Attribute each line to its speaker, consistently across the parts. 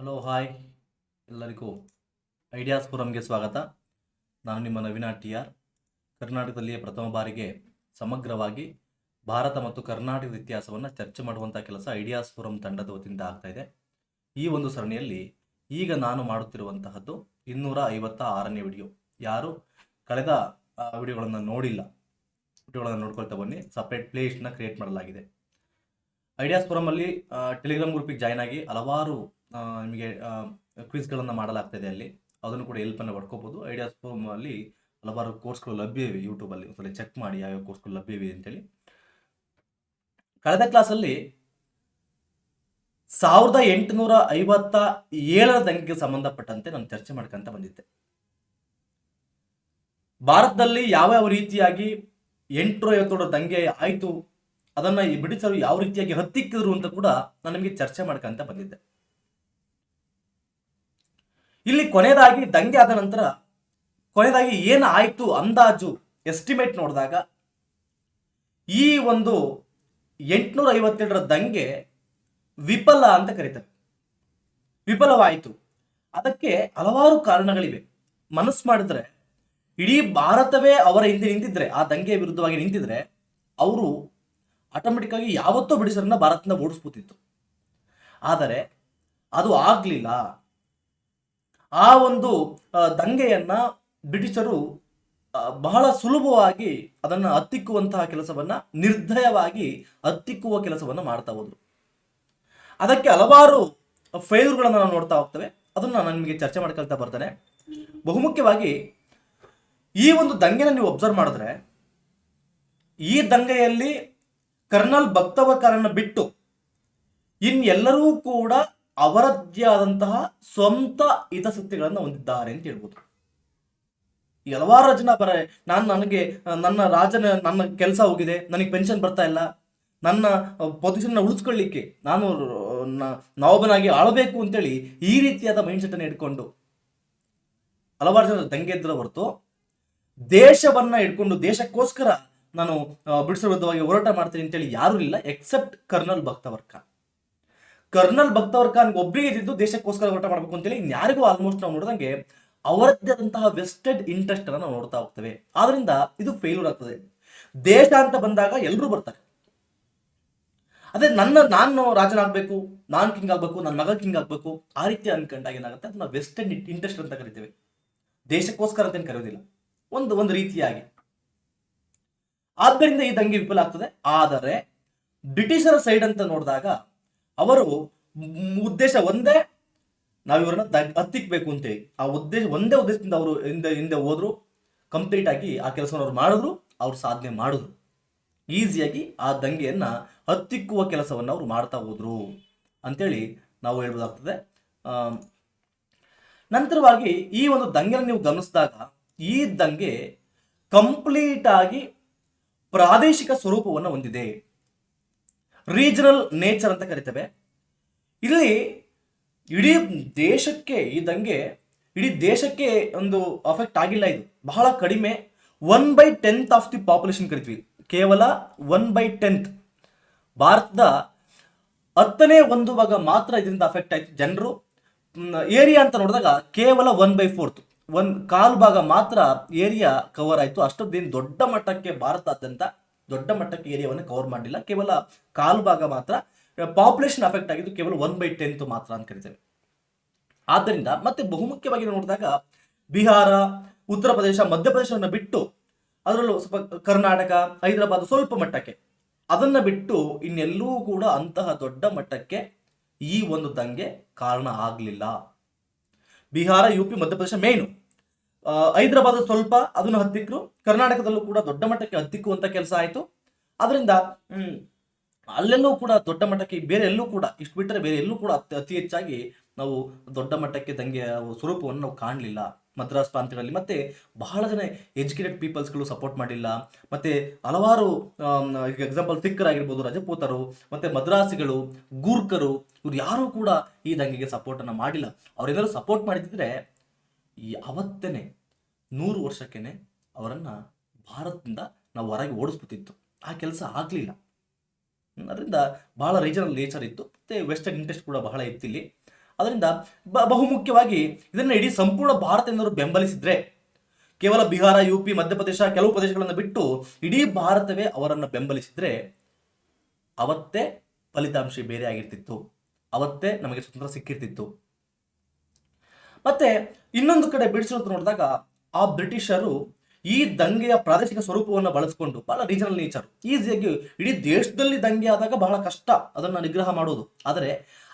Speaker 1: Hello hi ಎಲ್ಲರಿಗೂ ideas ಫೋರಮ್ಗೆ ಸ್ವಾಗತ. ನಾನು ನಿಮ್ಮ ನವೀನ ಟಿ ಆರ್. ಕರ್ನಾಟಕದಲ್ಲಿಯೇ ಪ್ರಥಮ ಬಾರಿಗೆ ಸಮಗ್ರವಾಗಿ ಭಾರತ ಮತ್ತು ಕರ್ನಾಟಕದ ಇತಿಹಾಸವನ್ನು ಚರ್ಚೆ ಮಾಡುವಂಥ ಕೆಲಸ ಐಡಿಯಾಸ್ ಫೋರಮ್ ತಂಡದ ವತಿಯಿಂದ ಆಗ್ತಾ ಇದೆ. ಈ ಒಂದು ಸರಣಿಯಲ್ಲಿ ಈಗ ನಾನು ಮಾಡುತ್ತಿರುವಂತಹದ್ದು 256ನೇ ವಿಡಿಯೋ. ಯಾರು ಕಳೆದ ವಿಡಿಯೋಗಳನ್ನು ನೋಡಿಲ್ಲ, ವಿಡಿಯೋಗಳನ್ನು ನೋಡ್ಕೊಳ್ತಾ ಬನ್ನಿ. ಸಪ್ರೇಟ್ ಪ್ಲೇ ಲಿಸ್ಟ್ನ ಕ್ರಿಯೇಟ್ ಮಾಡಲಾಗಿದೆ. ಐಡಿಯಾಸ್ ಫೋರಮಲ್ಲಿ ಟೆಲಿಗ್ರಾಮ್ ಗ್ರೂಪಿಗೆ ಜಾಯ್ನ್ ಆಗಿ ಹಲವಾರು ನಿಮಗೆ ಕ್ವಿಜ್ಗಳನ್ನು ಮಾಡಲಾಗ್ತಾಯಿದೆ. ಅಲ್ಲಿ ಅದನ್ನು ಕೂಡ ಹೆಲ್ಪನ್ನು ಪಡ್ಕೋಬೋದು. ಐಡಿಯಾಸ್ ಫೋರಮಲ್ಲಿ ಹಲವಾರು ಕೋರ್ಸ್ಗಳು ಲಭ್ಯ ಇವೆ. ಯೂಟ್ಯೂಬಲ್ಲಿ ಒಂದ್ಸಲ ಚೆಕ್ ಮಾಡಿ ಯಾವ್ಯಾವ ಕೋರ್ಸ್ಗಳು ಲಭ್ಯವಿದೆ ಅಂತೇಳಿ. ಕಳೆದ ಕ್ಲಾಸಲ್ಲಿ 1857 ದಂಗೆಗೆ ಸಂಬಂಧಪಟ್ಟಂತೆ ನಾನು ಚರ್ಚೆ ಮಾಡ್ಕೊಂತ ಬಂದಿದ್ದೆ. ಭಾರತದಲ್ಲಿ ಯಾವ ರೀತಿಯಾಗಿ 857 ದಂಗೆ ಆಯಿತು, ಅದನ್ನ ಈ ಬ್ರಿಟಿಷರು ಯಾವ ರೀತಿಯಾಗಿ ಹತ್ತಿಕ್ಕಿದ್ರು ಅಂತ ಕೂಡ ನಾನು ನಿಮಗೆ ಚರ್ಚೆ ಮಾಡ್ಕೊಂತ ಬಂದಿದ್ದೆ. ಇಲ್ಲಿ ಕೊನೆಯದಾಗಿ ದಂಗೆ ಆದ ನಂತರ ಕೊನೆಯದಾಗಿ ಏನು ಆಯಿತು ಅಂದಾಜು ಎಸ್ಟಿಮೇಟ್ ನೋಡಿದಾಗ ಈ ಒಂದು 857 ದಂಗೆ ವಿಫಲ ಅಂತ ಕರೀತಾರೆ. ವಿಫಲವಾಯಿತು. ಅದಕ್ಕೆ ಹಲವಾರು ಕಾರಣಗಳಿವೆ. ಮನಸ್ಸು ಮಾಡಿದ್ರೆ ಇಡೀ ಭಾರತವೇ ಅವರ ಹಿಂದೆ ನಿಂತಿದ್ರೆ, ಆ ದಂಗೆಯ ವಿರುದ್ಧವಾಗಿ ನಿಂತಿದ್ರೆ, ಅವರು ಆಟೋಮೆಟಿಕ್ ಆಗಿ ಯಾವತ್ತೂ ಬ್ರಿಟಿಷರನ್ನ ಭಾರತದಿಂದ ಓಡಿಸ್ಬೋದಿತ್ತು. ಆದರೆ ಅದು ಆಗ್ಲಿಲ್ಲ. ಆ ಒಂದು ದಂಗೆಯನ್ನ ಬ್ರಿಟಿಷರು ಬಹಳ ಸುಲಭವಾಗಿ ಅದನ್ನು ಹತ್ತಿಕ್ಕುವಂತಹ ಕೆಲಸವನ್ನ, ನಿರ್ದಯವಾಗಿ ಹತ್ತಿಕ್ಕುವ ಕೆಲಸವನ್ನ ಮಾಡ್ತಾ ಹೋದ್ರು. ಅದಕ್ಕೆ ಹಲವಾರು ಫೇಲ್ಯೂರ್ಗಳನ್ನು ನಾವು ನೋಡ್ತಾ ಹೋಗ್ತೇವೆ. ಅದನ್ನ ನಾನು ನಿಮಗೆ ಚರ್ಚೆ ಮಾಡ್ಕೊಳ್ತಾ ಬರ್ತೇನೆ. ಬಹುಮುಖ್ಯವಾಗಿ ಈ ಒಂದು ದಂಗೆನ ನೀವು ಅಬ್ಸರ್ವ್ ಮಾಡಿದ್ರೆ, ಈ ದಂಗೆಯಲ್ಲಿ ಕರ್ನಲ್ ಬಕ್ತವರ್ಕರನ್ನ ಬಿಟ್ಟು ಇನ್ನೆಲ್ಲರೂ ಕೂಡ ಅವರದ್ದೇ ಆದಂತಹ ಸ್ವಂತ ಹಿತಾಸಕ್ತಿಗಳನ್ನು ಹೊಂದಿದ್ದಾರೆ ಅಂತ ಹೇಳ್ಬೋದು. ಹಲವಾರು ಜನ ನನ್ನ ರಾಜನ ನನ್ನ ಕೆಲಸ ಹೋಗಿದೆ, ನನಗೆ ಪೆನ್ಷನ್ ಬರ್ತಾ ಇಲ್ಲ, ನನ್ನ ಪೊಸಿಷನ್ ಉಳಿಸ್ಕೊಳ್ಳಿಕ್ಕೆ ನಾನು ನವಾಬನಾಗಿ ಆಳಬೇಕು ಅಂತೇಳಿ ಈ ರೀತಿಯಾದ ಮೈಂಡ್ ಸೆಟ್ ಅನ್ನು ಇಟ್ಕೊಂಡು ಹಲವಾರು ಜನ ದಂಗೆ ಎದ್ರ ಹೊರತು ದೇಶವನ್ನ ಇಟ್ಕೊಂಡು ದೇಶಕ್ಕೋಸ್ಕರ ನಾನು ಬ್ರಿಟಿಷರ ವಿರುದ್ಧವಾಗಿ ಹೋರಾಟ ಮಾಡ್ತೀನಿ ಅಂತೇಳಿ ಯಾರು ಇಲ್ಲ, except colonel Bakhtawar Khan. Colonel Bakhtawar Khan ಒಬ್ಬರಿಗೆ ಇದ್ದು ದೇಶಕ್ಕೋಸ್ಕರ ಹೋರಾಟ ಮಾಡಬೇಕು ಅಂತೇಳಿ ಇನ್ಯಾರಿಗೂ ಆಲ್ಮೋಸ್ಟ್ ನಾವು ನೋಡಿದಂಗೆ ಅವರದ್ದೇ ಆದಂತಹ ವೆಸ್ಟೆಡ್ ಇಂಟ್ರೆಸ್ಟ್ ಅನ್ನು ನಾವು ನೋಡ್ತಾ ಹೋಗ್ತೇವೆ. ಆದ್ರಿಂದ ಇದು ಫೇಲ್ಯೂರ್ ಆಗ್ತದೆ. ದೇಶ ಅಂತ ಬಂದಾಗ ಎಲ್ಲರೂ ಬರ್ತಾರೆ. ಅದೇ ನಾನು ರಾಜನಾಗಬೇಕು, ನಾನು ಕಿಂಗ್ ಆಗ್ಬೇಕು, ನನ್ನ ಮಗ ಕಿಂಗ್ ಆಗ್ಬೇಕು, ಆ ರೀತಿ ಅನ್ಕೊಂಡಾಗ ಏನಾಗುತ್ತೆ, ಅದನ್ನ ವೆಸ್ಟೆಡ್ ಇಂಟ್ರೆಸ್ಟ್ ಅಂತ ಕರಿತೇವೆ. ದೇಶಕ್ಕೋಸ್ಕರ ಅಂತ ಕರೆಯೋದಿಲ್ಲ, ಒಂದು ರೀತಿಯಾಗಿ. ಆದ್ದರಿಂದ ಈ ದಂಗೆ ವಿಫಲ ಆಗ್ತದೆ. ಆದರೆ ಬ್ರಿಟಿಷರ ಸೈಡ್ ಅಂತ ನೋಡಿದಾಗ ಅವರು ಉದ್ದೇಶ ಒಂದೇ, ನಾವು ಇವರನ್ನ ಹತ್ತಿಕ್ಬೇಕು ಅಂತೇಳಿ ಆ ಒಂದೇ ಉದ್ದೇಶದಿಂದ ಅವರು ಹಿಂದೆ ಹೋದ್ರು. ಕಂಪ್ಲೀಟ್ ಆಗಿ ಆ ಕೆಲಸವನ್ನು ಅವ್ರು ಮಾಡಿದ್ರು, ಅವ್ರು ಸಾಧನೆ ಮಾಡಿದ್ರು. ಈಸಿಯಾಗಿ ಆ ದಂಗೆಯನ್ನ ಹತ್ತಿಕ್ಕುವ ಕೆಲಸವನ್ನು ಅವರು ಮಾಡ್ತಾ ಹೋದ್ರು ಅಂತೇಳಿ ನಾವು ಹೇಳ್ಬೋದಾಗ್ತದೆ. ನಂತರವಾಗಿ ಈ ಒಂದು ದಂಗೆನ ನೀವು ಗಮನಿಸಿದಾಗ ಈ ದಂಗೆ ಕಂಪ್ಲೀಟ್ ಆಗಿ ಪ್ರಾದೇಶಿಕ ಸ್ವರೂಪವನ್ನು ಹೊಂದಿದೆ. ರೀಜನಲ್ ನೇಚರ್ ಅಂತ ಕರಿತೇವೆ. ಇಲ್ಲಿ ಇಡೀ ದೇಶಕ್ಕೆ ಈ ದಂಗೆ ಇಡೀ ದೇಶಕ್ಕೆ ಒಂದು ಅಫೆಕ್ಟ್ ಆಗಿಲ್ಲ. ಇದು ಬಹಳ ಕಡಿಮೆ. 1/10 ಆಫ್ ದಿ ಪಾಪ್ಯುಲೇಷನ್ ಕರಿತೀವಿ. ಕೇವಲ 1/10 ಭಾರತದ 10ನೇ 1 ಭಾಗ ಮಾತ್ರ ಇದರಿಂದ ಅಫೆಕ್ಟ್ ಆಯ್ತು. ಜನರು ಏರಿಯಾ ಅಂತ ನೋಡಿದಾಗ ಕೇವಲ 1/4, 1/4 ಭಾಗ ಮಾತ್ರ ಏರಿಯಾ ಕವರ್ ಆಯ್ತು. ಅಷ್ಟೊಂದೇನು ದೊಡ್ಡ ಮಟ್ಟಕ್ಕೆ ಭಾರತಾದ್ಯಂತ ದೊಡ್ಡ ಮಟ್ಟಕ್ಕೆ ಏರಿಯಾವನ್ನು ಕವರ್ ಮಾಡಲಿಲ್ಲ. ಕೇವಲ 1/4 ಭಾಗ ಮಾತ್ರ ಪಾಪ್ಯುಲೇಷನ್ ಅಫೆಕ್ಟ್ ಆಗಿದ್ದು, ಕೇವಲ 1/10 ಮಾತ್ರ ಅಂತ ಕರಿತೇವೆ. ಆದ್ದರಿಂದ ಮತ್ತೆ ಬಹುಮುಖ್ಯವಾಗಿ ನೋಡಿದಾಗ ಬಿಹಾರ, ಉತ್ತರ ಪ್ರದೇಶ, ಮಧ್ಯಪ್ರದೇಶವನ್ನು ಬಿಟ್ಟು, ಅದರಲ್ಲೂ ಸ್ವಲ್ಪ ಕರ್ನಾಟಕ, ಹೈದರಾಬಾದ್ ಸ್ವಲ್ಪ ಮಟ್ಟಕ್ಕೆ, ಅದನ್ನ ಬಿಟ್ಟು ಇನ್ನೆಲ್ಲೂ ಕೂಡ ಅಂತಹ ದೊಡ್ಡ ಮಟ್ಟಕ್ಕೆ ಈ ಒಂದು ದಂಗೆ ಕಾರಣ ಆಗಲಿಲ್ಲ. ಬಿಹಾರ, ಯುಪಿ, ಮಧ್ಯಪ್ರದೇಶ ಮೇನು, ಹೈದರಾಬಾದ್ ಸ್ವಲ್ಪ ಅದನ್ನು ಹತ್ತಿಕ್ಕರು. ಕರ್ನಾಟಕದಲ್ಲೂ ಕೂಡ ದೊಡ್ಡ ಮಟ್ಟಕ್ಕೆ ಹತ್ತಿಕ್ಕುವಂತ ಕೆಲಸ ಆಯಿತು. ಅದರಿಂದ ಅಲ್ಲೆಲ್ಲೂ ಕೂಡ ದೊಡ್ಡ ಮಟ್ಟಕ್ಕೆ, ಬೇರೆ ಎಲ್ಲೂ ಕೂಡ ಇಷ್ಟು ಬಿಟ್ಟರೆ ಬೇರೆ ಎಲ್ಲೂ ಕೂಡ ಅತಿ ಹೆಚ್ಚಾಗಿ ನಾವು ದೊಡ್ಡ ಮಟ್ಟಕ್ಕೆ ದಂಗೆಯ ಸ್ವರೂಪವನ್ನು ನಾವು ಕಾಣಲಿಲ್ಲ ಮದ್ರಾಸ್ ಪ್ರಾಂತ್ಯಗಳಲ್ಲಿ. ಮತ್ತೆ ಬಹಳ ಜನ ಎಜುಕೇಟೆಡ್ ಪೀಪಲ್ಸ್ಗಳು ಸಪೋರ್ಟ್ ಮಾಡಿಲ್ಲ. ಮತ್ತೆ ಹಲವಾರು ಎಕ್ಸಾಂಪಲ್ ಸಿಖ್ಖರಾಗಿರ್ಬೋದು, ರಜಪೂತರು, ಮತ್ತೆ ಮದ್ರಾಸಿಗಳು, ಗೂರ್ಖರು, ಇವ್ರು ಯಾರೂ ಕೂಡ ಈ ದಂಗೆಗೆ ಸಪೋರ್ಟ್ ಅನ್ನ ಮಾಡಿಲ್ಲ. ಅವರೆಲ್ಲರೂ ಸಪೋರ್ಟ್ ಮಾಡಿದ್ರೆ ಅವತ್ತೇನೆ 100 ವರ್ಷಕ್ಕೇನೆ ಅವರನ್ನ ಭಾರತದಿಂದ ನಾವು ಹೊರಗೆ ಓಡಿಸ್ಬಿಟ್ಟಿತ್ತು. ಆ ಕೆಲಸ ಆಗಲಿಲ್ಲ. ಅದರಿಂದ ಬಹಳ ರೀಜನಲ್ ನೇಚರ್ ಇತ್ತು. ಮತ್ತು ವೆಸ್ಟರ್ನ್ ಇಂಟ್ರೆಸ್ಟ್ ಕೂಡ ಬಹಳ ಇತ್ತಿಲ್ಲಿ. ಅದರಿಂದ ಬಹುಮುಖ್ಯವಾಗಿ ಇದನ್ನು ಇಡೀ ಸಂಪೂರ್ಣ ಭಾರತದಿಂದಲೂ ಬೆಂಬಲಿಸಿದ್ರೆ, ಕೇವಲ ಬಿಹಾರ, UP, ಮಧ್ಯಪ್ರದೇಶ ಕೆಲವು ಪ್ರದೇಶಗಳನ್ನು ಬಿಟ್ಟು ಇಡೀ ಭಾರತವೇ ಅವರನ್ನು ಬೆಂಬಲಿಸಿದ್ರೆ ಅವತ್ತೇ ಫಲಿತಾಂಶ ಬೇರೆ ಆಗಿರ್ತಿತ್ತು, ಅವತ್ತೇ ನಮಗೆ ಸ್ವತಂತ್ರ ಸಿಕ್ಕಿರ್ತಿತ್ತು. ಮತ್ತೆ ಇನ್ನೊಂದು ಕಡೆ ಬ್ರಿಟಿಷರು ನೋಡಿದಾಗ ಆ ಬ್ರಿಟಿಷರು ಈ ದಂಗೆಯ ಪ್ರಾದೇಶಿಕ ಸ್ವರೂಪವನ್ನು ಬಳಸಿಕೊಂಡು ಬಹಳ ರೀಜನಲ್ ನೇಚರ್, ಈಸಿಯಾಗಿ ಇಡೀ ದೇಶದಲ್ಲಿ ದಂಗೆ ಆದಾಗ ಬಹಳ ಕಷ್ಟ ಅದನ್ನು ನಿಗ್ರಹ ಮಾಡೋದು. ಆದರೆ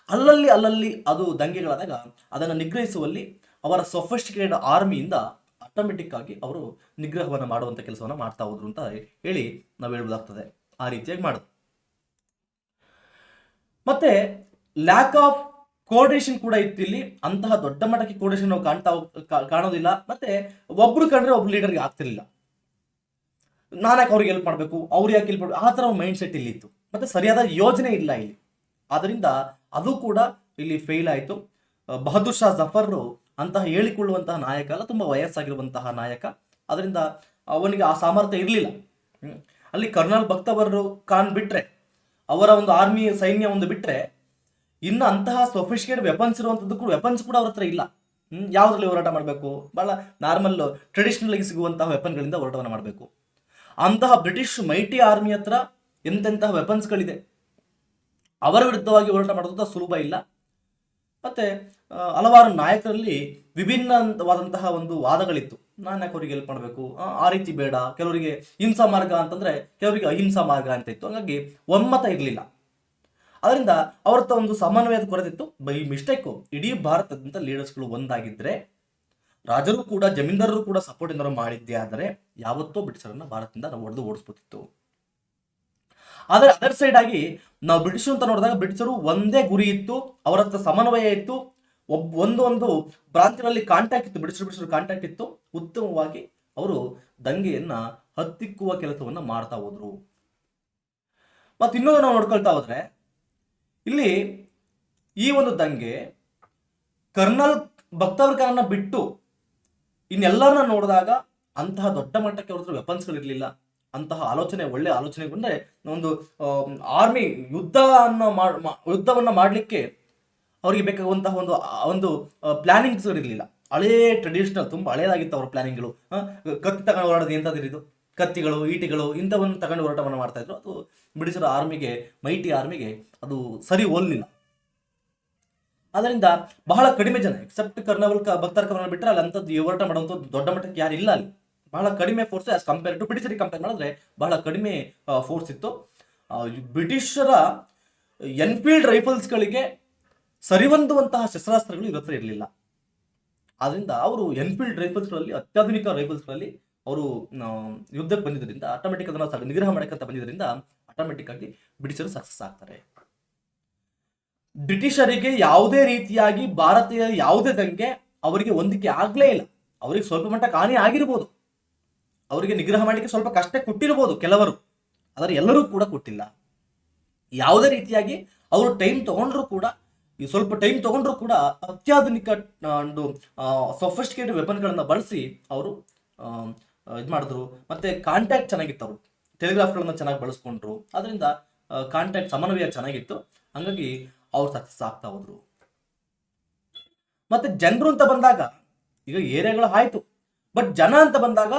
Speaker 1: ಅಲ್ಲಲ್ಲಿ ಅದು ದಂಗೆಗಳಾದಾಗ ಅದನ್ನು ನಿಗ್ರಹಿಸುವಲ್ಲಿ ಅವರ ಸೊಫಿಸ್ಟಿಕೇಟೆಡ್ ಆರ್ಮಿಯಿಂದ ಆಟೋಮೆಟಿಕ್ ಆಗಿ ಅವರು ನಿಗ್ರಹವನ್ನು ಮಾಡುವಂಥ ಕೆಲಸವನ್ನು ಮಾಡ್ತಾ ಹೋದ್ರು ಅಂತ ಹೇಳಿ ನಾವು ಹೇಳ್ಬೋದಾಗ್ತದೆ. ಆ ರೀತಿಯಾಗಿ ಮಾಡೋದು. ಮತ್ತೆ ಲ್ಯಾಕ್ ಆಫ್ ಕೋಆರ್ಡಿನೇಷನ್ ಕೂಡ ಇತ್ತು ಇಲ್ಲಿ. ಅಂತಹ ದೊಡ್ಡ ಮಟ್ಟಕ್ಕೆ ಕೋಆರ್ಡಿನೇಷನ್ ನಾವು ಕಾಣೋದಿಲ್ಲ. ಮತ್ತೆ ಒಬ್ರು ಕಂಡ್ರೆ ಒಬ್ರು ಲೀಡರ್ಗೆ ಆಗ್ತಿರ್ಲಿಲ್ಲ. ನಾನು ಯಾಕೆ ಅವ್ರಿಗೆ ಹೆಲ್ಪ್ ಮಾಡಬೇಕು, ಅವ್ರು ಯಾಕೆ ಹೆಲ್ಪ್ ಮಾಡಬೇಕು, ಆ ಥರ ಮೈಂಡ್ ಸೆಟ್ ಇಲ್ಲಿ ಇತ್ತು. ಮತ್ತೆ ಸರಿಯಾದ ಯೋಜನೆ ಇಲ್ಲ ಇಲ್ಲಿ. ಆದ್ದರಿಂದ ಅದು ಕೂಡ ಇಲ್ಲಿ ಫೇಲ್ ಆಯಿತು. ಬಹದ್ದೂರ್ ಶಾ ಜಫರ್ ಅಂತಹ ಹೇಳಿಕೊಳ್ಳುವಂತಹ ನಾಯಕ ಅಲ್ಲ, ತುಂಬ ವಯಸ್ಸಾಗಿರುವಂತಹ ನಾಯಕ. ಅದರಿಂದ ಅವನಿಗೆ ಆ ಸಾಮರ್ಥ್ಯ ಇರಲಿಲ್ಲ. ಅಲ್ಲಿ ಕರ್ನಲ್ ಬಕ್ತವರ್ ಖಾನ್ ಬಿಟ್ರೆ, ಅವರ ಒಂದು ಆರ್ಮಿ ಸೈನ್ಯ ಒಂದು ಬಿಟ್ರೆ, ಇನ್ನು ಅಂತಹ ಸೊಫಿಸ್ಟಿಕೇಟ್ ವೆಪನ್ಸ್ ಇರುವಂಥದ್ದು ಕೂಡ ವೆಪನ್ಸ್ ಕೂಡ ಅವ್ರ ಹತ್ರ ಇಲ್ಲ. ಯಾವುದ್ರಲ್ಲಿ ಹೋರಾಟ ಮಾಡಬೇಕು, ಬಹಳ ನಾರ್ಮಲ್ ಟ್ರೆಡಿಷನಲ್ ಆಗಿ ಸಿಗುವಂತಹ ವೆಪನ್ಗಳಿಂದ ಹೋರಾಟವನ್ನು ಮಾಡಬೇಕು. ಅಂತಹ ಬ್ರಿಟಿಷ್ ಮೈಟಿ ಆರ್ಮಿ ಹತ್ರ ಎಂತೆಂತಹ ವೆಪನ್ಸ್ಗಳಿದೆ, ಅವರ ವಿರುದ್ಧವಾಗಿ ಹೋರಾಟ ಮಾಡೋದು ಸುಲಭ ಇಲ್ಲ. ಮತ್ತೆ ಹಲವಾರು ನಾಯಕರಲ್ಲಿ ವಿಭಿನ್ನವಾದಂತಹ ಒಂದು ವಾದಗಳಿತ್ತು. ನಾನು ಯಾಕೆ ಅವ್ರಿಗೆ ಹೆಲ್ಪ್ ಮಾಡಬೇಕು, ಆ ರೀತಿ ಬೇಡ, ಕೆಲವರಿಗೆ ಹಿಂಸಾ ಮಾರ್ಗ ಅಂತಂದ್ರೆ ಕೆಲವರಿಗೆ ಅಹಿಂಸಾ ಮಾರ್ಗ ಅಂತ ಇತ್ತು. ಹಾಗಾಗಿ ಒಮ್ಮತ ಇರಲಿಲ್ಲ. ಅದರಿಂದ ಅವ್ರ ಒಂದು ಸಮನ್ವಯದ ಕೊರತೆ ಇತ್ತು. ಬೈ ಮಿಸ್ಟೇಕು ಇಡೀ ಭಾರತದಂತ ಲೀಡರ್ಸ್ಗಳು ಒಂದಾಗಿದ್ರೆ, ರಾಜರು ಕೂಡ ಜಮೀನ್ದಾರರು ಕೂಡ ಸಪೋರ್ಟ್ ಏನಾದ್ರು ಮಾಡಿದ್ದೆ ಆದರೆ ಯಾವತ್ತೋ ಬ್ರಿಟಿಷರನ್ನ ಭಾರತದಿಂದ ನಾವು ಹೊಡೆದು ಓಡಿಸ್ಬೋದಿತ್ತು. ಆದರೆ ಅದರ್ ಸೈಡ್ ಆಗಿ ನಾವು ಬ್ರಿಟಿಷರು ಅಂತ ನೋಡಿದಾಗ ಬ್ರಿಟಿಷರು ಒಂದೇ ಗುರಿ ಇತ್ತು, ಅವರ ಹತ್ರ ಸಮನ್ವಯ ಇತ್ತು, ಒಂದು ಪ್ರಾಂತ್ಯಗಳಲ್ಲಿ ಕಾಂಟ್ಯಾಕ್ಟ್ ಇತ್ತು, ಬ್ರಿಟಿಷರು ಕಾಂಟ್ಯಾಕ್ಟ್ ಇತ್ತು. ಉತ್ತಮವಾಗಿ ಅವರು ದಂಗೆಯನ್ನ ಹತ್ತಿಕ್ಕುವ ಕೆಲಸವನ್ನ ಮಾಡ್ತಾ ಹೋದ್ರು. ಮತ್ತೆ ಇನ್ನೊಂದು ನಾವು ನೋಡ್ಕೊಳ್ತಾ ಹೋದ್ರೆ, ಇಲ್ಲಿ ಈ ಒಂದು ದಂಗೆ ಕರ್ನಲ್ ಬಕ್ತವರ್ ಖಾನ್ನ ಬಿಟ್ಟು ಇನ್ನೆಲ್ಲರನ್ನ ನೋಡಿದಾಗ ಅಂತಹ ದೊಡ್ಡ ಮಟ್ಟಕ್ಕೆ ಅವ್ರ ಹತ್ರ ವೆಪನ್ಸ್ಗಳಿರಲಿಲ್ಲ. ಅಂತಹ ಆಲೋಚನೆ, ಒಳ್ಳೆ ಆಲೋಚನೆ ಬಂದರೆ ಒಂದು ಆರ್ಮಿ ಯುದ್ಧವನ್ನ ಮಾಡಲಿಕ್ಕೆ ಅವರಿಗೆ ಬೇಕಾಗುವಂತಹ ಒಂದು ಪ್ಲಾನಿಂಗ್ಸ್ ಇರಲಿಲ್ಲ. ಹಳೇ ಟ್ರೆಡಿಷನಲ್, ತುಂಬ ಹಳೇದಾಗಿತ್ತು ಅವರ ಪ್ಲಾನಿಂಗ್ಗಳು. ಕತ್ತಿ ತಗೊಂಡು ಹೋರಾಡೋದು ಎಂಥದ್ದಿದ್ದು, ಕತ್ತಿಗಳು, ಈಟಿಗಳು ಇಂಥವನ್ನು ತಗೊಂಡು ಹೋರಾಟವನ್ನು ಮಾಡ್ತಾ ಇದ್ರು. ಅದು ಬ್ರಿಟಿಷರ ಆರ್ಮಿಗೆ, ಮೈಟಿ ಆರ್ಮಿಗೆ ಅದು ಸರಿ ಹೋಲಿಲ್ಲ. ಅದರಿಂದ ಬಹಳ ಕಡಿಮೆ ಜನ, ಎಕ್ಸೆಪ್ಟ್ ಬಕ್ತರ್ ಖಾನ್ ಬಿಟ್ಟರೆ ಅಲ್ಲಿ ಅಂಥದ್ದು ಹೋರಾಟ ಮಾಡುವಂಥದ್ದು ದೊಡ್ಡ ಮಟ್ಟಕ್ಕೆ ಯಾರು ಇಲ್ಲ. ಅಲ್ಲಿ ಬಹಳ ಕಡಿಮೆ ಫೋರ್ಸ್ ಆಸ್ ಕಂಪೇರ್ ಟು ಬ್ರಿಟಿಷರಿಗೆ ಕಂಪೇರ್ ಮಾಡಿದ್ರೆ ಬಹಳ ಕಡಿಮೆ ಫೋರ್ಸ್ ಇತ್ತು. ಬ್ರಿಟಿಷರ ಎನ್ಫೀಲ್ಡ್ ರೈಫಲ್ಸ್ಗಳಿಗೆ ಸರಿಹೊಂದುವಂತಹ ಶಸ್ತ್ರಾಸ್ತ್ರಗಳು ಇವ್ರ ಹತ್ರ ಇರಲಿಲ್ಲ. ಆದ್ರಿಂದ ಅವರು ಎನ್ಫೀಲ್ಡ್ ರೈಫಲ್ಸ್ಗಳಲ್ಲಿ, ಅತ್ಯಾಧುನಿಕ ರೈಫಲ್ಸ್ಗಳಲ್ಲಿ ಅವರು ಯುದ್ಧಕ್ಕೆ ಬಂದಿದ್ದರಿಂದ, ಆಟೋಮೆಟಿಕ್ ಅದನ್ನು ನಿಗ್ರಹ ಮಾಡಕ್ಕಂತ ಬಂದಿದ್ದರಿಂದ ಆಟೋಮೆಟಿಕ್ ಆಗಿ ಬ್ರಿಟಿಷರು ಸಕ್ಸಸ್ ಆಗ್ತಾರೆ. ಬ್ರಿಟಿಷರಿಗೆ ಯಾವುದೇ ರೀತಿಯಾಗಿ ಭಾರತೀಯ ಯಾವುದೇ ದಂಗೆ ಅವರಿಗೆ ಹೊಂದಿಕೆ ಆಗ್ಲೇ ಇಲ್ಲ. ಅವರಿಗೆ ಸ್ವಲ್ಪ ಮಟ್ಟಕ್ಕೆ ಹಾನಿ ಆಗಿರ್ಬೋದು, ಅವರಿಗೆ ನಿಗ್ರಹ ಮಾಡಲಿಕ್ಕೆ ಸ್ವಲ್ಪ ಕಷ್ಟ ಕೊಟ್ಟಿರ್ಬೋದು ಕೆಲವರು, ಆದರೆ ಎಲ್ಲರೂ ಕೂಡ ಕೊಟ್ಟಿಲ್ಲ. ಯಾವುದೇ ರೀತಿಯಾಗಿ ಅವರು ಟೈಮ್ ತಗೊಂಡ್ರು ಕೂಡ, ಈ ಸ್ವಲ್ಪ ಟೈಮ್ ತಗೊಂಡ್ರು ಕೂಡ ಅತ್ಯಾಧುನಿಕ ಒಂದು ಸೊಫಿಸ್ಟಿಕೇಟೆಡ್ ವೆಪನ್ಗಳನ್ನು ಬಳಸಿ ಅವರು ಇದು ಮಾಡಿದ್ರು. ಮತ್ತೆ ಕಾಂಟ್ಯಾಕ್ಟ್ ಚೆನ್ನಾಗಿತ್ತು, ಅವರು ಟೆಲಿಗ್ರಾಫ್ಗಳನ್ನ ಚೆನ್ನಾಗಿ ಬಳಸ್ಕೊಂಡ್ರು. ಅದರಿಂದ ಕಾಂಟ್ಯಾಕ್ಟ್ ಸಮನ್ವಯ ಚೆನ್ನಾಗಿತ್ತು. ಹಂಗಾಗಿ ಅವ್ರು ಸಕ್ಸಸ್ ಆಗ್ತಾ ಹೋದ್ರು. ಮತ್ತೆ ಜನರು ಅಂತ ಬಂದಾಗ ಈಗ ಏರಿಯಾಗಳು ಆಯ್ತು, ಬಟ್ ಜನ ಅಂತ ಬಂದಾಗ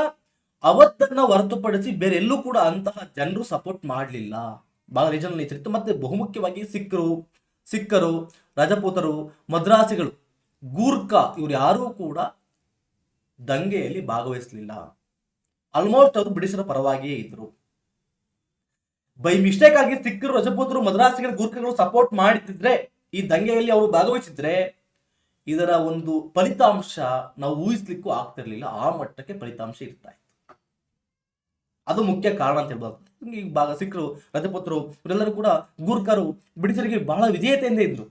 Speaker 1: ಅವತ್ತನ್ನ ಹೊರತುಪಡಿಸಿ ಬೇರೆ ಎಲ್ಲೂ ಕೂಡ ಅಂತಹ ಜನರು ಸಪೋರ್ಟ್ ಮಾಡಲಿಲ್ಲ. ಬಹಳ ರೀಜನಲ್ ನೇಚರ್ ಇತ್ತು. ಮತ್ತೆ ಬಹುಮುಖ್ಯವಾಗಿ ಸಿಕ್ಕರು, ರಜಪೂತರು, ಮದ್ರಾಸಿಗಳು, ಗೂರ್ಖಾ ಇವ್ರು ಯಾರೂ ಕೂಡ ದಂಗೆಯಲ್ಲಿ ಭಾಗವಹಿಸಲಿಲ್ಲ. ಆಲ್ಮೋಸ್ಟ್ ಅವರು ಬ್ರಿಟಿಷರ ಪರವಾಗಿಯೇ ಇದ್ರು. ಬೈ ಮಿಸ್ಟೇಕ್ ಆಗಿ ಸಿಕ್ಕರು, ರಜಪೂತರು, ಮದ್ರಾಸಿಗಳು, ಗೂರ್ಖಾಗಳು ಸಪೋರ್ಟ್ ಮಾಡಿದ್ರೆ, ಈ ದಂಗೆಯಲ್ಲಿ ಅವರು ಭಾಗವಹಿಸಿದ್ರೆ ಇದರ ಒಂದು ಫಲಿತಾಂಶ ನಾವು ಊಹಿಸ್ಲಿಕ್ಕೂ ಆಗ್ತಿರ್ಲಿಲ್ಲ. ಆ ಮಟ್ಟಕ್ಕೆ ಫಲಿತಾಂಶ ಇರ್ತಾ ಇತ್ತು. ಅದು ಮುಖ್ಯ ಕಾರಣ ಅಂತ ಹೇಳ್ಬೋದು. ಈಗ ಸಿಕ್ಕರು, ರಜಪೂತರು ಇವರೆಲ್ಲರೂ ಕೂಡ, ಗೂರ್ಖರು ಬ್ರಿಟಿಷರಿಗೆ ಬಹಳ ವಿಧೇಯತೆಯಿಂದ ಇದ್ರು.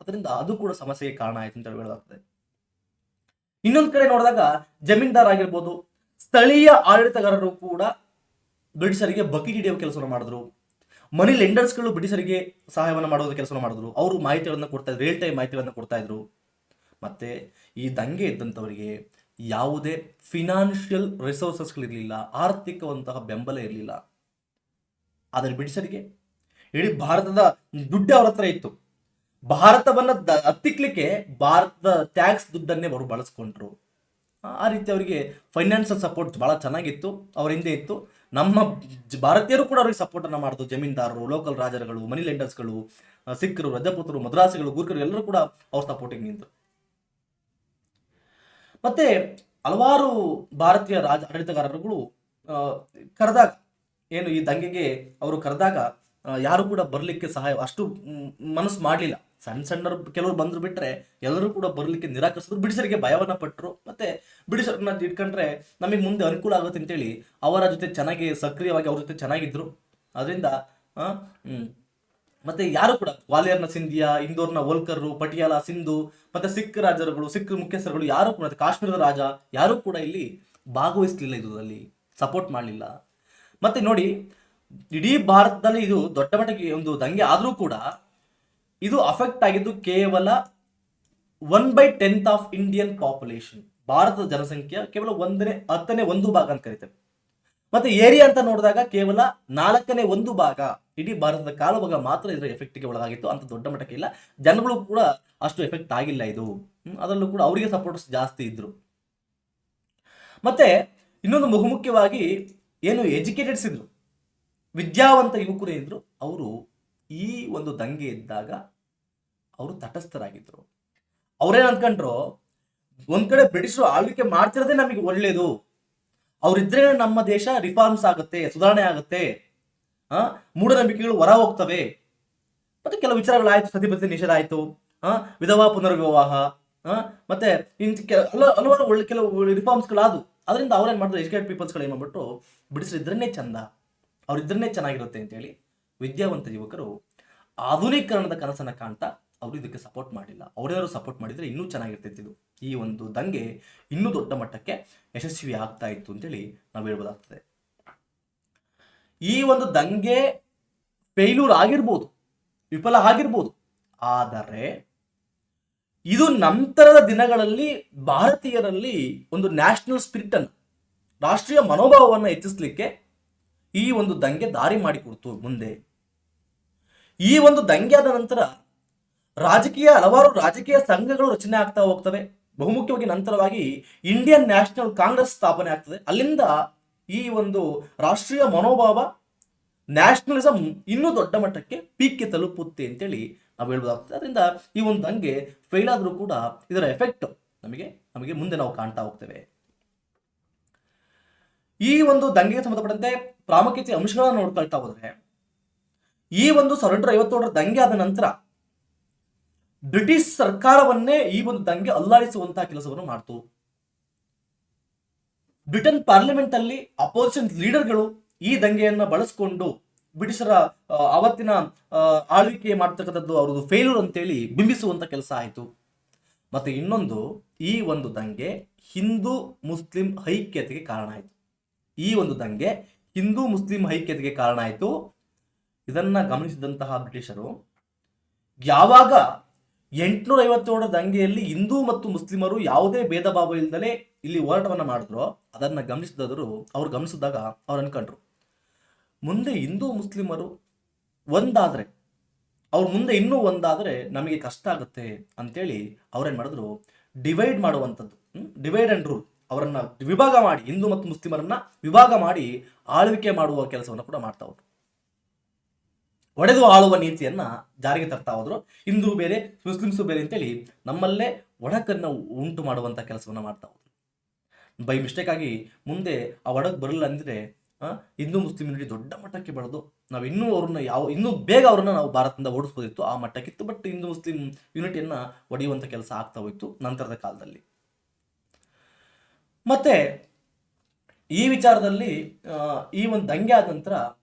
Speaker 1: ಅದರಿಂದ ಅದು ಕೂಡ ಸಮಸ್ಯೆಗೆ ಕಾರಣ ಆಯ್ತು ಅಂತ ಹೇಳಲಾಗ್ತದೆ. ಇನ್ನೊಂದು ಕಡೆ ನೋಡಿದಾಗ ಜಮೀನ್ದಾರ್ ಆಗಿರ್ಬೋದು, ಸ್ಥಳೀಯ ಆಡಳಿತಗಾರರು ಕೂಡ ಬ್ರಿಟಿಷರಿಗೆ ಬಕೆಟ್ ಹಿಡಿಯುವ ಕೆಲಸವನ್ನು ಮಾಡಿದ್ರು. ಮನಿ ಲೆಂಡರ್ಸ್ಗಳು ಬ್ರಿಟಿಷರಿಗೆ ಸಹಾಯವನ್ನು ಮಾಡೋದ ಕೆಲಸವನ್ನು ಮಾಡಿದ್ರು. ಅವರು ಮಾಹಿತಿಗಳನ್ನು ಕೊಡ್ತಾ ಇದ್ರು, ರಿಯಲ್ ಟೈಮ್ ಮಾಹಿತಿಗಳನ್ನು ಕೊಡ್ತಾ ಇದ್ರು. ಮತ್ತೆ ಈ ದಂಗೆ ಇದ್ದಂಥವರಿಗೆ ಯಾವುದೇ ಫಿನಾನ್ಷಿಯಲ್ ರಿಸೋರ್ಸಸ್ಗಳಿರಲಿಲ್ಲ, ಆರ್ಥಿಕವಂತಹ ಬೆಂಬಲ ಇರಲಿಲ್ಲ. ಆದರೆ ಬ್ರಿಟಿಷರಿಗೆ ಇಡೀ ಭಾರತದ ದುಡ್ಡು ಅವ್ರ ಹತ್ರ ಇತ್ತು. ಭಾರತವನ್ನ ಹತ್ತಿಕ್ಲಿಕ್ಕೆ ಭಾರತದ ಟ್ಯಾಕ್ಸ್ ದುಡ್ಡನ್ನೇ ಅವರು ಬಳಸ್ಕೊಂಡ್ರು. ಆ ರೀತಿ ಅವರಿಗೆ ಫೈನಾನ್ಷಿಯಲ್ ಸಪೋರ್ಟ್ ಬಹಳ ಚೆನ್ನಾಗಿತ್ತು, ಅವ್ರ ಹಿಂದೆ ಇತ್ತು. ನಮ್ಮ ಭಾರತೀಯರು ಕೂಡ ಅವ್ರಿಗೆ ಸಪೋರ್ಟ್ ಅನ್ನ ಮಾಡಿದ್ರು. ಜಮೀನ್ದಾರರು, ಲೋಕಲ್ ರಾಜರುಗಳು, ಮನಿ ಲೆಂಡರ್ಸ್ಗಳು, ಸಿಖ್ರು, ರಜಪೂತರು, ಮದ್ರಾಸಿಗಳು, ಗೂರ್ಖರು ಎಲ್ಲರೂ ಕೂಡ ಅವ್ರ ಸಪೋರ್ಟಿಗೆ ನಿಂತರು. ಮತ್ತೆ ಹಲವಾರು ಭಾರತೀಯ ಆಡಳಿತಗಾರರುಗಳು ಕರೆದಾಗ, ಏನು ಈ ದಂಗೆಗೆ ಅವರು ಕರೆದಾಗ ಯಾರು ಕೂಡ ಬರ್ಲಿಕ್ಕೆ ಸಹಾಯ ಅಷ್ಟು ಮನಸ್ಸು ಮಾಡಲಿಲ್ಲ. ಸಣ್ಣ ಸಣ್ಣರು ಕೆಲವರು ಬಂದ್ರು ಬಿಟ್ರೆ ಎಲ್ಲರೂ ಕೂಡ ಬರ್ಲಿಕ್ಕೆ ನಿರಾಕರಿಸಿದ್ರು. ಬ್ರಿಟಿಷರಿಗೆ ಭಯವನ್ನ ಪಟ್ಟರು. ಮತ್ತೆ ಬ್ರಿಟಿಷರನ್ನ ಇಟ್ಕೊಂಡ್ರೆ ನಮಗೆ ಮುಂದೆ ಅನುಕೂಲ ಆಗುತ್ತೆ ಅಂತೇಳಿ ಅವರ ಜೊತೆ ಚೆನ್ನಾಗಿ ಸಕ್ರಿಯವಾಗಿ ಅವ್ರ ಜೊತೆ ಚೆನ್ನಾಗಿದ್ರು. ಅದರಿಂದ ಮತ್ತೆ ಯಾರು ಕೂಡ ಗ್ವಾಲಿಯರ್ನ ಸಿಂಧಿಯಾ, ಇಂದೋರ್ನ ಹೋಲ್ಕರ್ರು, ಪಟಿಯಾಲ, ಸಿಂಧು, ಮತ್ತೆ ಸಿಖ್ ರಾಜರುಗಳು, ಸಿಖ್ ಮುಖ್ಯಸ್ಥರುಗಳು ಯಾರು ಕೂಡ, ಕಾಶ್ಮೀರದ ರಾಜ ಯಾರು ಕೂಡ ಇಲ್ಲಿ ಭಾಗವಹಿಸಲಿಲ್ಲ, ಇದರಲ್ಲಿ ಸಪೋರ್ಟ್ ಮಾಡಲಿಲ್ಲ. ಮತ್ತೆ ನೋಡಿ, ಇಡೀ ಭಾರತದಲ್ಲಿ ಇದು ದೊಡ್ಡ ಮಟ್ಟಿಗೆ ಒಂದು ದಂಗೆ ಆದರೂ ಕೂಡ ಇದು ಅಫೆಕ್ಟ್ ಆಗಿದ್ದು ಕೇವಲ 1/10 ಆಫ್ ಇಂಡಿಯನ್ ಪಾಪ್ಯುಲೇಷನ್. ಭಾರತದ ಜನಸಂಖ್ಯೆ ಕೇವಲ 1/10 ಭಾಗ ಅಂತ ಕರೀತೇವೆ. ಮತ್ತೆ ಏರಿಯಾ ಅಂತ ನೋಡಿದಾಗ ಕೇವಲ 4/1 ಭಾಗ, ಇಡೀ ಭಾರತದ ಕಾಲು ಭಾಗ ಮಾತ್ರ ಇದರ ಎಫೆಕ್ಟ್ಗೆ ಒಳಗಾಗಿತ್ತು. ಅಂತ ದೊಡ್ಡ ಮಟ್ಟಕ್ಕೆ ಇಲ್ಲ, ಜನಗಳು ಕೂಡ ಅಷ್ಟು ಎಫೆಕ್ಟ್ ಆಗಿಲ್ಲ ಇದು. ಅದರಲ್ಲೂ ಕೂಡ ಅವರಿಗೆ ಸಪೋರ್ಟ್ಸ್ ಜಾಸ್ತಿ ಇದ್ರು. ಮತ್ತೆ ಇನ್ನೊಂದು ಬಹುಮುಖ್ಯವಾಗಿ ಏನು ಎಜುಕೇಟೆಡ್ಸ್ ಇದ್ರು, ವಿದ್ಯಾವಂತ ಯುವಕರು ಇದ್ರು, ಅವರು ಈ ಒಂದು ದಂಗೆ ಇದ್ದಾಗ ಅವರು ತಟಸ್ಥರಾಗಿದ್ರು. ಅವ್ರೇನ್ ಅಂದ್ಕೊಂಡ್ರು, ಒಂದ್ ಕಡೆ ಬ್ರಿಟಿಷರು ಆಳ್ವಿಕೆ ಮಾಡ್ತಿರೋದೇ ನಮಗೆ ಒಳ್ಳೇದು, ಅವ್ರಿದ್ರೆ ನಮ್ಮ ದೇಶ ರಿಫಾರ್ಮ್ಸ್ ಆಗುತ್ತೆ, ಸುಧಾರಣೆ ಆಗುತ್ತೆ, ಮೂಢನಂಬಿಕೆಗಳು ಹೊರ ಹೋಗ್ತವೆ. ಮತ್ತೆ ಕೆಲವು ವಿಚಾರಗಳಾಯ್ತು, ಸತಿಪತಿ ನಿಷೇಧ ಆಯ್ತು, ವಿಧವಾ ಪುನರ್ವಿವಾಹ, ಮತ್ತೆ ಹಲವಾರು ಒಳ್ಳೆ ಕೆಲವು ರಿಫಾರ್ಮ್ಸ್ಗಳಾದವು. ಅದರಿಂದ ಅವ್ರೇನ್ ಮಾಡಿದ್ರು, ಎಜುಕೇಟೆಡ್ ಪೀಪಲ್ಸ್ಗಳು ಏನ್ ಮಾಡ್ಬಿಟ್ಟು, ಬ್ರಿಟಿಷರು ಇದ್ರನ್ನೇ ಚಂದ, ಅವ್ರಿದ್ರನ್ನೇ ಚೆನ್ನಾಗಿರುತ್ತೆ ಅಂತೇಳಿ ವಿದ್ಯಾವಂತ ಯುವಕರು ಆಧುನೀಕರಣದ ಕನಸನ್ನ ಕಾಣ್ತಾ ಅವರು ಇದಕ್ಕೆ ಸಪೋರ್ಟ್ ಮಾಡಿಲ್ಲ. ಅವರೇನಾದ್ರು ಸಪೋರ್ಟ್ ಮಾಡಿದ್ರೆ ಇನ್ನೂ ಚೆನ್ನಾಗಿರ್ತಿತ್ತು. ಈ ಒಂದು ದಂಗೆ ಇನ್ನೂ ದೊಡ್ಡ ಮಟ್ಟಕ್ಕೆ ಯಶಸ್ವಿ ಆಗ್ತಾ ಇತ್ತು ಅಂತೇಳಿ ನಾವು ಹೇಳ್ಬೋದಾಗ್ತದೆ. ಈ ಒಂದು ದಂಗೆ ಫೇಲ್ಯೂರ್ ಆಗಿರ್ಬೋದು, ವಿಫಲ ಆಗಿರ್ಬೋದು, ಆದರೆ ಇದು ನಂತರದ ದಿನಗಳಲ್ಲಿ ಭಾರತೀಯರಲ್ಲಿ ಒಂದು ನ್ಯಾಷನಲ್ ಸ್ಪಿರಿಟ್ ಅನ್ನು, ರಾಷ್ಟ್ರೀಯ ಮನೋಭಾವವನ್ನು ಹೆಚ್ಚಿಸಲಿಕ್ಕೆ ಈ ಒಂದು ದಂಗೆ ದಾರಿ ಮಾಡಿಕೊಡ್ತು. ಮುಂದೆ ಈ ಒಂದು ದಂಗೆ ಆದ ನಂತರ ಹಲವಾರು ರಾಜಕೀಯ ಸಂಘಗಳು ರಚನೆ ಆಗ್ತಾ ಹೋಗ್ತವೆ. ಬಹುಮುಖ್ಯವಾಗಿ ನಂತರವಾಗಿ ಇಂಡಿಯನ್ ನ್ಯಾಷನಲ್ ಕಾಂಗ್ರೆಸ್ ಸ್ಥಾಪನೆ ಆಗ್ತದೆ. ಅಲ್ಲಿಂದ ಈ ಒಂದು ರಾಷ್ಟ್ರೀಯ ಮನೋಭಾವ, ನ್ಯಾಷನಲಿಸಂ ಇನ್ನೂ ದೊಡ್ಡ ಮಟ್ಟಕ್ಕೆ ಪೀಕ್ಗೆ ತಲುಪುತ್ತೆ ಅಂತೇಳಿ ನಾವು ಹೇಳ್ಬೋದಾಗ್ತದೆ. ಅದರಿಂದ ಈ ಒಂದು ದಂಗೆ ಫೇಲ್ ಆದರೂ ಕೂಡ ಇದರ ಎಫೆಕ್ಟ್ ನಮಗೆ ಮುಂದೆ ನಾವು ಕಾಣ್ತಾ ಹೋಗ್ತೇವೆ. ಈ ಒಂದು ದಂಗೆಗೆ ಸಂಬಂಧಪಟ್ಟಂತೆ ಪ್ರಾಮುಖ್ಯತೆ ಅಂಶಗಳನ್ನು ನೋಡ್ಕೊಳ್ತಾ ಹೋದ್ರೆ, ಈ ಒಂದು 1957ರ ದಂಗೆ ಆದ ನಂತರ ಬ್ರಿಟಿಷ್ ಸರ್ಕಾರವನ್ನೇ ಈ ಒಂದು ದಂಗೆ ಅಲ್ಲಾಡಿಸುವಂತಹ ಕೆಲಸವನ್ನು ಮಾಡ್ತು. ಬ್ರಿಟನ್ ಪಾರ್ಲಿಮೆಂಟ್ ಅಲ್ಲಿ ಅಪೋಸಿಷನ್ ಲೀಡರ್ಗಳು ಈ ದಂಗೆಯನ್ನ ಬಳಸಿಕೊಂಡು ಬ್ರಿಟಿಷರ ಅವತ್ತಿನ ಆಳ್ವಿಕೆ ಮಾಡ್ತಕ್ಕಂಥದ್ದು ಅವ್ರದ್ದು ಫೇಲ್ಯೂರ್ ಅಂತೇಳಿ ಬಿಂಬಿಸುವಂತ ಕೆಲಸ ಆಯಿತು. ಮತ್ತೆ ಇನ್ನೊಂದು, ಈ ಒಂದು ದಂಗೆ ಹಿಂದೂ ಮುಸ್ಲಿಂ ಐಕ್ಯತೆಗೆ ಕಾರಣ ಆಯಿತು. ಈ ಒಂದು ದಂಗೆ ಹಿಂದೂ ಮುಸ್ಲಿಂ ಐಕ್ಯತೆಗೆ ಕಾರಣ ಆಯಿತು. ಇದನ್ನ ಗಮನಿಸಿದಂತಹ ಬ್ರಿಟಿಷರು ಯಾವಾಗ 857ರ ದಂಗೆಯಲ್ಲಿ ಹಿಂದೂ ಮತ್ತು ಮುಸ್ಲಿಮರು ಯಾವುದೇ ಭೇದ ಭಾವ ಇಲ್ಲದಲೇ ಇಲ್ಲಿ ಹೋರಾಟವನ್ನ ಮಾಡಿದ್ರು, ಅದನ್ನ ಅವ್ರು ಗಮನಿಸಿದಾಗ ಅವ್ರು ಅನ್ಕೊಂಡ್ರು, ಮುಂದೆ ಹಿಂದೂ ಮುಸ್ಲಿಮರು ಒಂದಾದ್ರೆ, ಅವ್ರ ಮುಂದೆ ಇನ್ನೂ ಒಂದಾದ್ರೆ ನಮಗೆ ಕಷ್ಟ ಆಗುತ್ತೆ ಅಂತೇಳಿ ಅವ್ರೇನ್ ಮಾಡಿದ್ರು, ಡಿವೈಡ್ ಮಾಡುವಂಥದ್ದು, ಡಿವೈಡ್ ಅಂಡ್ ರೂಲ್, ಅವರನ್ನ ವಿಭಾಗ ಮಾಡಿ, ಹಿಂದೂ ಮತ್ತು ಮುಸ್ಲಿಮರನ್ನ ವಿಭಾಗ ಮಾಡಿ ಆಳ್ವಿಕೆ ಮಾಡುವ ಕೆಲಸವನ್ನು ಕೂಡ ಮಾಡ್ತಾ ಹೋದ್ರು. ಒಡೆದು ಆಳುವ ನೀತಿಯನ್ನ ಜಾರಿಗೆ ತರ್ತಾ ಹೋದ್ರು. ಹಿಂದೂ ಬೇರೆ, ಮುಸ್ಲಿಮ್ಸು ಬೇರೆ ಅಂತೇಳಿ ನಮ್ಮಲ್ಲೇ ಒಡಕನ್ನ ಉಂಟು ಮಾಡುವಂತ ಕೆಲಸವನ್ನ ಮಾಡ್ತಾ ಹೋದ್ರು. ಬೈ ಮಿಸ್ಟೇಕ್ ಆಗಿ ಮುಂದೆ ಆ ಒಡಕ್ ಬರಲಿಲ್ಲ ಅಂದ್ರೆ ಹಿಂದೂ ಮುಸ್ಲಿಂ ಯೂನಿಟಿ ದೊಡ್ಡ ಮಟ್ಟಕ್ಕೆ ಬೆಳೆದು ನಾವು ಇನ್ನೂ ಬೇಗ ಅವ್ರನ್ನ ನಾವು ಭಾರತದಿಂದ ಓಡಿಸ್ಬೋದಿತ್ತು, ಆ ಮಟ್ಟಕ್ಕಿತ್ತು. ಬಟ್ ಹಿಂದೂ ಮುಸ್ಲಿಂ ಯೂನಿಟಿಯನ್ನ ಒಡೆಯುವಂತ ಕೆಲಸ ಆಗ್ತಾ ಹೋಯ್ತು ನಂತರದ ಕಾಲದಲ್ಲಿ. ಮತ್ತೆ ಈ ವಿಚಾರದಲ್ಲಿ ಈ ಒಂದು ದಂಗೆ ಆದ ನಂತರ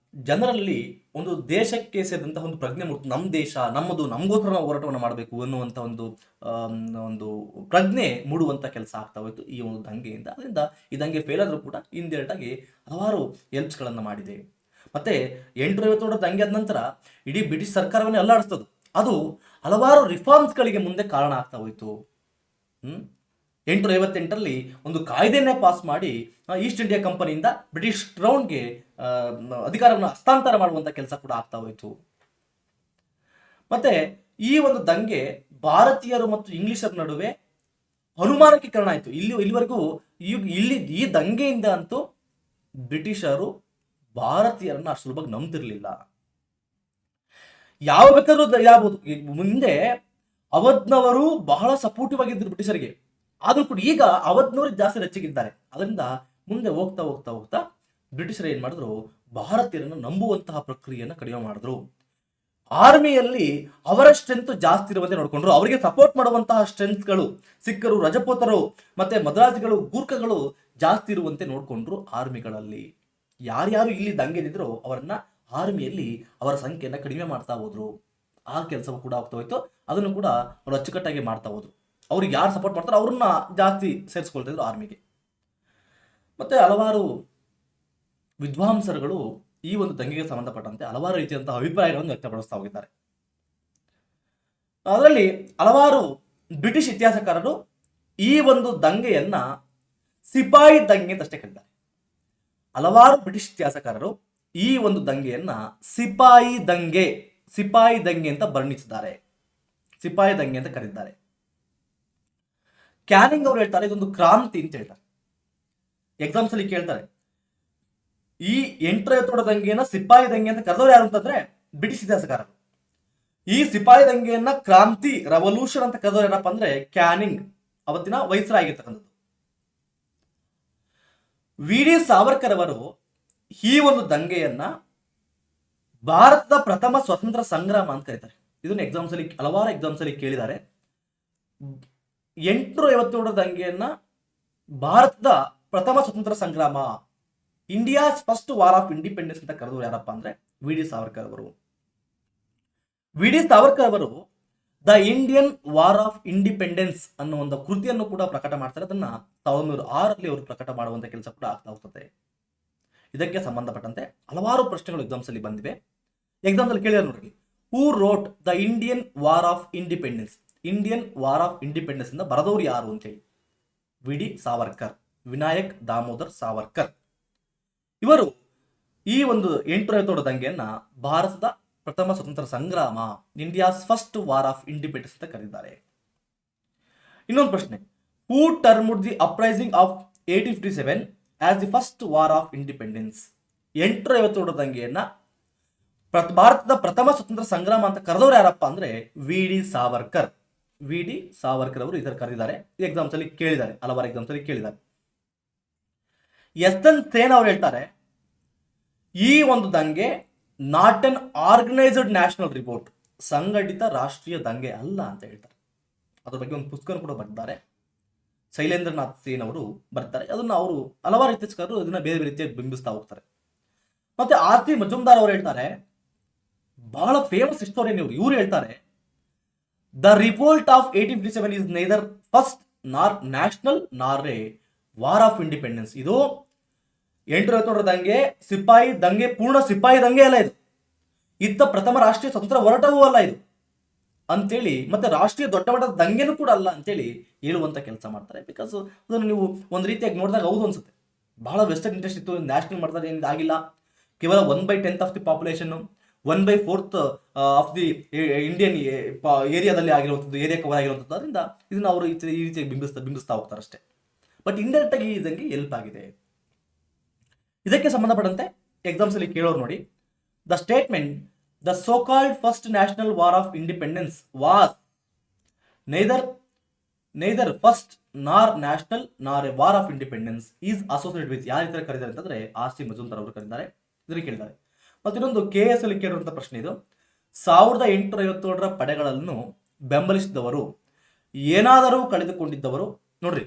Speaker 1: ಜನರಲ್ಲಿ ಒಂದು ದೇಶಕ್ಕೆ ಸೇರಿದಂತಹ ಒಂದು ಪ್ರಜ್ಞೆ ಮೂಡ್ತು. ನಮ್ಮ ದೇಶ ನಮ್ಮದು, ನಮಗೋಸ್ಕರ ನಾವು ಹೋರಾಟವನ್ನು ಮಾಡಬೇಕು ಅನ್ನುವಂಥ ಒಂದು ಪ್ರಜ್ಞೆ ಮೂಡುವಂತ ಕೆಲಸ ಆಗ್ತಾ ಹೋಯ್ತು ಈ ಒಂದು ದಂಗೆಯಿಂದ. ಅದರಿಂದ ಈ ದಂಗೆ ಫೇಲ್ ಆದರೂ ಕೂಡ ಇಂಡೈರೆಕ್ಟ್ ಆಗಿ ಹಲವಾರು ಹೆಲ್ಪ್ಸ್ಗಳನ್ನು ಮಾಡಿದೆ. ಮತ್ತೆ 857ರ ದಂಗೆ ಆದ ನಂತರ ಇಡೀ ಬ್ರಿಟಿಷ್ ಸರ್ಕಾರವನ್ನೇ ಅಲ್ಲಾಡಿಸ್ತದು. ಅದು ಹಲವಾರು ರಿಫಾರ್ಮ್ಸ್ಗಳಿಗೆ ಮುಂದೆ ಕಾರಣ ಆಗ್ತಾ ಹೋಯ್ತು. 858ರಲ್ಲಿ ಒಂದು ಕಾಯ್ದೆಯನ್ನೇ ಪಾಸ್ ಮಾಡಿ ಈಸ್ಟ್ ಇಂಡಿಯಾ ಕಂಪನಿಯಿಂದ ಬ್ರಿಟಿಷ್ ಕ್ರೌನ್ಗೆ ಅಧಿಕಾರವನ್ನು ಹಸ್ತಾಂತರ ಮಾಡುವಂತ ಕೆಲಸ ಕೂಡ ಆಗ್ತಾ ಹೋಯ್ತು. ಮತ್ತೆ ಈ ಒಂದು ದಂಗೆ ಭಾರತೀಯರು ಮತ್ತು ಇಂಗ್ಲಿಷರ ನಡುವೆ ಅನುಮಾನಕ್ಕೆ ಕಾರಣ ಆಯಿತು. ಇಲ್ಲಿವರೆಗೂ ಈ ದಂಗೆಯಿಂದ ಅಂತೂ ಬ್ರಿಟಿಷರು ಭಾರತೀಯರನ್ನ ಅಷ್ಟು ಸುಲಭವಾಗಿ ನಂಬ್ತಿರ್ಲಿಲ್ಲ. ಯಾವ ಬೇಕಾದ್ರೂ ಯಾವುದು ಮುಂದೆ ಅವಧ್ನವರು ಬಹಳ ಸಪೋರ್ಟಿವ್ ಆಗಿದ್ರು ಬ್ರಿಟಿಷರಿಗೆ, ಆದ್ರೂ ಕೂಡ ಈಗ ಅವಧ್ನವರು ಜಾಸ್ತಿ ರಚ್ಚಿಗಿದ್ದಾರೆ. ಅದರಿಂದ ಮುಂದೆ ಹೋಗ್ತಾ ಹೋಗ್ತಾ ಹೋಗ್ತಾ ಬ್ರಿಟಿಷರು ಏನ್ ಮಾಡಿದ್ರು, ಭಾರತೀಯರನ್ನು ನಂಬುವಂತಹ ಪ್ರಕ್ರಿಯೆಯನ್ನು ಕಡಿಮೆ ಮಾಡಿದ್ರು. ಆರ್ಮಿಯಲ್ಲಿ ಅವರ ಸ್ಟ್ರೆಂತ್ ಜಾಸ್ತಿ ಇರುವಂತೆ ನೋಡ್ಕೊಂಡ್ರು. ಅವರಿಗೆ ಸಪೋರ್ಟ್ ಮಾಡುವಂತಹ ಸ್ಟ್ರೆಂತ್ಗಳು ಸಿಖ್ಖರು, ರಜಪೂತರು ಮತ್ತೆ ಮದ್ರಾಸಿಗಳು, ಗೂರ್ಖಗಳು ಜಾಸ್ತಿ ಇರುವಂತೆ ನೋಡ್ಕೊಂಡ್ರು. ಆರ್ಮಿಗಳಲ್ಲಿ ಯಾರ್ಯಾರು ಇಲ್ಲಿ ದಂಗೆದಿದ್ರು ಅವರನ್ನ ಆರ್ಮಿಯಲ್ಲಿ ಅವರ ಸಂಖ್ಯೆಯನ್ನ ಕಡಿಮೆ ಮಾಡ್ತಾ ಹೋದ್ರು. ಆ ಕೆಲಸವೂ ಕೂಡ ಆಗ್ತಾ ಹೋಯ್ತು. ಅದನ್ನು ಕೂಡ ಅವರು ಅಚ್ಚುಕಟ್ಟಾಗಿ ಮಾಡ್ತಾ ಹೋದ್ರು. ಅವ್ರಿಗೆ ಯಾರು ಸಪೋರ್ಟ್ ಮಾಡ್ತಾರೋ ಅವ್ರನ್ನ ಜಾಸ್ತಿ ಸೇರಿಸ್ಕೊಳ್ತಾ ಇದ್ರು ಆರ್ಮಿಗೆ. ಮತ್ತೆ ಹಲವಾರು ವಿದ್ವಾಂಸರುಗಳು ಈ ಒಂದು ದಂಗೆಗೆ ಸಂಬಂಧಪಟ್ಟಂತೆ ಹಲವಾರು ರೀತಿಯಂತಹ ಅಭಿಪ್ರಾಯಗಳನ್ನು ವ್ಯಕ್ತಪಡಿಸ್ತಾ ಹೋಗಿದ್ದಾರೆ. ಅದರಲ್ಲಿ ಹಲವಾರು ಬ್ರಿಟಿಷ್ ಇತಿಹಾಸಕಾರರು ಈ ಒಂದು ದಂಗೆಯನ್ನ ಸಿಪಾಯಿ ದಂಗೆ ಅಂತ ಅಷ್ಟೇ ಕರೀತಾರೆ. ಹಲವಾರು ಬ್ರಿಟಿಷ್ ಇತಿಹಾಸಕಾರರು ಈ ಒಂದು ದಂಗೆಯನ್ನ ಸಿಪಾಯಿ ದಂಗೆ ಅಂತ ವರ್ಣಿಸಿದ್ದಾರೆ, ಸಿಪಾಯಿ ದಂಗೆ ಅಂತ ಕರೀತಾರೆ. ಕ್ಯಾನಿಂಗ್ ಅವರು ಹೇಳ್ತಾರೆ ಇದೊಂದು ಕ್ರಾಂತಿ ಅಂತ ಹೇಳ್ತಾರೆ. ಎಕ್ಸಾಮ್ಸ್ ಅಲ್ಲಿ ಕೇಳ್ತಾರೆ, ಈ 850 ದಂಗೆಯನ್ನ ಸಿಪಾಯಿ ದಂಗೆ ಅಂತ ಕರೆದವರು ಯಾರು ಅಂತಂದ್ರೆ ಬ್ರಿಟಿಷ್ ಇತಿಹಾಸಕಾರರು. ಈ ಸಿಪಾಯಿ ದಂಗೆಯನ್ನ ಕ್ರಾಂತಿ, ರೆವಲ್ಯೂಷನ್ ಅಂತ ಕರೆದವರು ಏನಪ್ಪ ಅಂದ್ರೆ ಕ್ಯಾನಿಂಗ್, ಅವತ್ತಿನ ವೈಸ್ರಾಯ್ ಆಗಿರ್ತಕ್ಕಂಥದ್ದು. ವಿ ಡಿ ಸಾವರ್ಕರ್ ಅವರು ಈ ಒಂದು ದಂಗೆಯನ್ನ ಭಾರತದ ಪ್ರಥಮ ಸ್ವತಂತ್ರ ಸಂಗ್ರಾಮ ಅಂತ ಕರೀತಾರೆ. ಇದನ್ನು ಎಕ್ಸಾಮ್ಸ್ ಅಲ್ಲಿ ಹಲವಾರು ಎಕ್ಸಾಮ್ಸ್ ಅಲ್ಲಿ ಕೇಳಿದ್ದಾರೆ. 857 ದಂಗೆಯನ್ನ ಭಾರತದ ಪ್ರಥಮ ಸ್ವತಂತ್ರ ಸಂಗ್ರಾಮ, India's first war of independence ಅಂತ ಕರೆದವರು ಯಾರಪ್ಪ ಅಂದ್ರೆ ವಿ ಡಿ ಸಾವರ್ಕರ್ ಅವರು. ವಿ ಡಿ ಸಾವರ್ಕರ್ ಅವರು the Indian war of independence ಅನ್ನೋ ಒಂದು ಕೃತಿಯನ್ನು ಕೂಡ ಪ್ರಕಟ ಮಾಡ್ತಾರೆ. ಅದನ್ನ 1906ರಲ್ಲಿ ಅವರು ಪ್ರಕಟ ಮಾಡುವಂತ ಕೆಲಸ ಕೂಡ ಆಗ್ತಾ ಹೋಗ್ತದೆ. ಇದಕ್ಕೆ ಸಂಬಂಧಪಟ್ಟಂತೆ ಹಲವಾರು ಪ್ರಶ್ನೆಗಳು ಎಕ್ಸಾಮ್ಸ್ ಅಲ್ಲಿ ಬಂದಿವೆ. ಎಕ್ಸಾಮ್ಸ್ ಅಲ್ಲಿ ಕೇಳಿದ್ರೆ ನೋಡ್ರಿ, who wrote the Indian war of independence, Indian war of independence ಇಂದ ಬರೆದವರು ಯಾರು ಅಂತೇಳಿ. V D Savarkar, Vinayak Damodar Savarkar. ಇವರು ಈ ಒಂದು 857 ದಂಗೆಯನ್ನ ಭಾರತದ ಪ್ರಥಮ ಸ್ವತಂತ್ರ ಸಂಗ್ರಾಮ, India's first war of independence ಅಂತ ಕರೀತಾರೆ. ಇನ್ನೊಂದು ಪ್ರಶ್ನೆ, who termed the uprising of 1857 as the first war of independence. 857 ದಂಗೆಯನ್ನ ಭಾರತದ ಪ್ರಥಮ ಸ್ವತಂತ್ರ ಸಂಗ್ರಾಮ ಅಂತ ಕರೆದವರು ಯಾರಪ್ಪ ಅಂದ್ರೆ V D Savarkar. V D Savarkar ಅವರು ಇದರ ಕರೆದಿದ್ದಾರೆ. ಎಕ್ಸಾಮ್ಸ್ ಅಲ್ಲಿ ಕೇಳಿದ್ದಾರೆ, ಹಲವಾರು ಎಕ್ಸಾಮ್ಸ್ ಅಲ್ಲಿ ಕೇಳಿದ್ದಾರೆ. ಎಸ್ ಎನ್ ಸೇನ್ ಅವರು ಹೇಳ್ತಾರೆ, ಈ ಒಂದು ದಂಗೆ not an organised national revolt, ಸಂಘಟಿತ ರಾಷ್ಟ್ರೀಯ ದಂಗೆ ಅಲ್ಲ ಅಂತ ಹೇಳ್ತಾರೆ. ಅದ್ರ ಬಗ್ಗೆ ಒಂದು ಪುಸ್ತಕ ಕೂಡ ಬರೆದಿದ್ದಾರೆ, ಶೈಲೇಂದ್ರನಾಥ್ ಸೇನ್ ಅವರು ಬರ್ತಾರೆ. ಅದನ್ನ ಅವರು ಹಲವಾರು ಇತಿಹಾಸಕಾರರು ಇದನ್ನ ಬೇರೆ ಬೇರೆ ರೀತಿಯಾಗಿ ಬಿಂಬಿಸ್ತಾ ಹೋಗ್ತಾರೆ. ಮತ್ತೆ ಆರ್ ಸಿ ಮಜುಮ್ದಾರ್ ಅವರು ಹೇಳ್ತಾರೆ, ಬಹಳ ಫೇಮಸ್ ಹಿಸ್ಟೋರಿಯನ್ ಇವರು ಹೇಳ್ತಾರೆ, the revolt of 1857 is neither first nor national nor a war of independence. ಇದು 857 ದಂಗೆ ಸಿಪಾಯಿ ದಂಗೆ, ಪೂರ್ಣ ಸಿಪಾಯಿ ದಂಗೆ ಅಲ್ಲ ಇದು, ಇದ್ದ ಪ್ರಥಮ ರಾಷ್ಟ್ರೀಯ ಸ್ವತಂತ್ರ ಹೋರಾಟವೂ ಅಲ್ಲ ಇದು ಅಂತೇಳಿ, ಮತ್ತೆ ರಾಷ್ಟ್ರೀಯ ದೊಡ್ಡ ಮಟ್ಟದ ದಂಗೆನೂ ಕೂಡ ಅಲ್ಲ ಅಂತೇಳಿ ಹೇಳುವಂತ ಕೆಲಸ ಮಾಡ್ತಾರೆ. ಬಿಕಾಸ್ ಅದನ್ನು ನೀವು ಒಂದು ರೀತಿಯಾಗಿ ನೋಡಿದಾಗ ಹೌದು ಅನ್ಸುತ್ತೆ, ಬಹಳ ವೆಸ್ಟರ್ನ್ ಇಂಟ್ರೆಸ್ಟ್ ಇತ್ತು, ನ್ಯಾಷನಲ್ ಮಟ್ಟದಲ್ಲಿ ಏನಿದೆ ಆಗಿಲ್ಲ. ಕೇವಲ 1/10 of the population, 1/4 of the Indian ಏರಿಯಾದಲ್ಲಿ ಆಗಿರುವಂಥದ್ದು, ಏರಿಯಾ ಕವರ್ ಆಗಿರುವಂಥದ್ದು. ಅದರಿಂದ ಇದನ್ನ ಅವರು ಈ ರೀತಿಯಾಗಿ ಬಿಂಬಿಸ್ತಾ ಹೋಗ್ತಾರೆ ಅಷ್ಟೇ. ಬಟ್ ಇಂಡೈರೆಕ್ಟ್ ಆಗಿ ಇದಂಗೆ ಹೆಲ್ಪ್ ಆಗಿದೆ. ಇದಕ್ಕೆ ಸಂಬಂಧಪಟ್ಟಂತೆ ಎಕ್ಸಾಮ್ಸ್ ಅಲ್ಲಿ ಕೇಳೋರು ನೋಡಿ, the statement the so called first national war of independence was neither first nor national nor a war of independence is associated with, ಯಾವ ರೀತಿ ಕರೀತಾರೆ ಅಂತಂದ್ರೆ ಆರ್ ಸಿ ಮಜುಮ್ದಾರ್ ಅವರು ಕರೀತಾರೆ, ಇದನ್ನು ಕೇಳಿದ್ದಾರೆ. ಮತ್ತೆ ಇನ್ನೊಂದು KS ಅಲ್ಲಿ ಕೇಳಿರುವಂತಹ ಪ್ರಶ್ನೆ ಇದು, 1857 ಪಡೆಗಳನ್ನು ಬೆಂಬಲಿಸಿದವರು ಏನಾದರೂ ಕಳೆದುಕೊಂಡಿದ್ದವರು. ನೋಡ್ರಿ,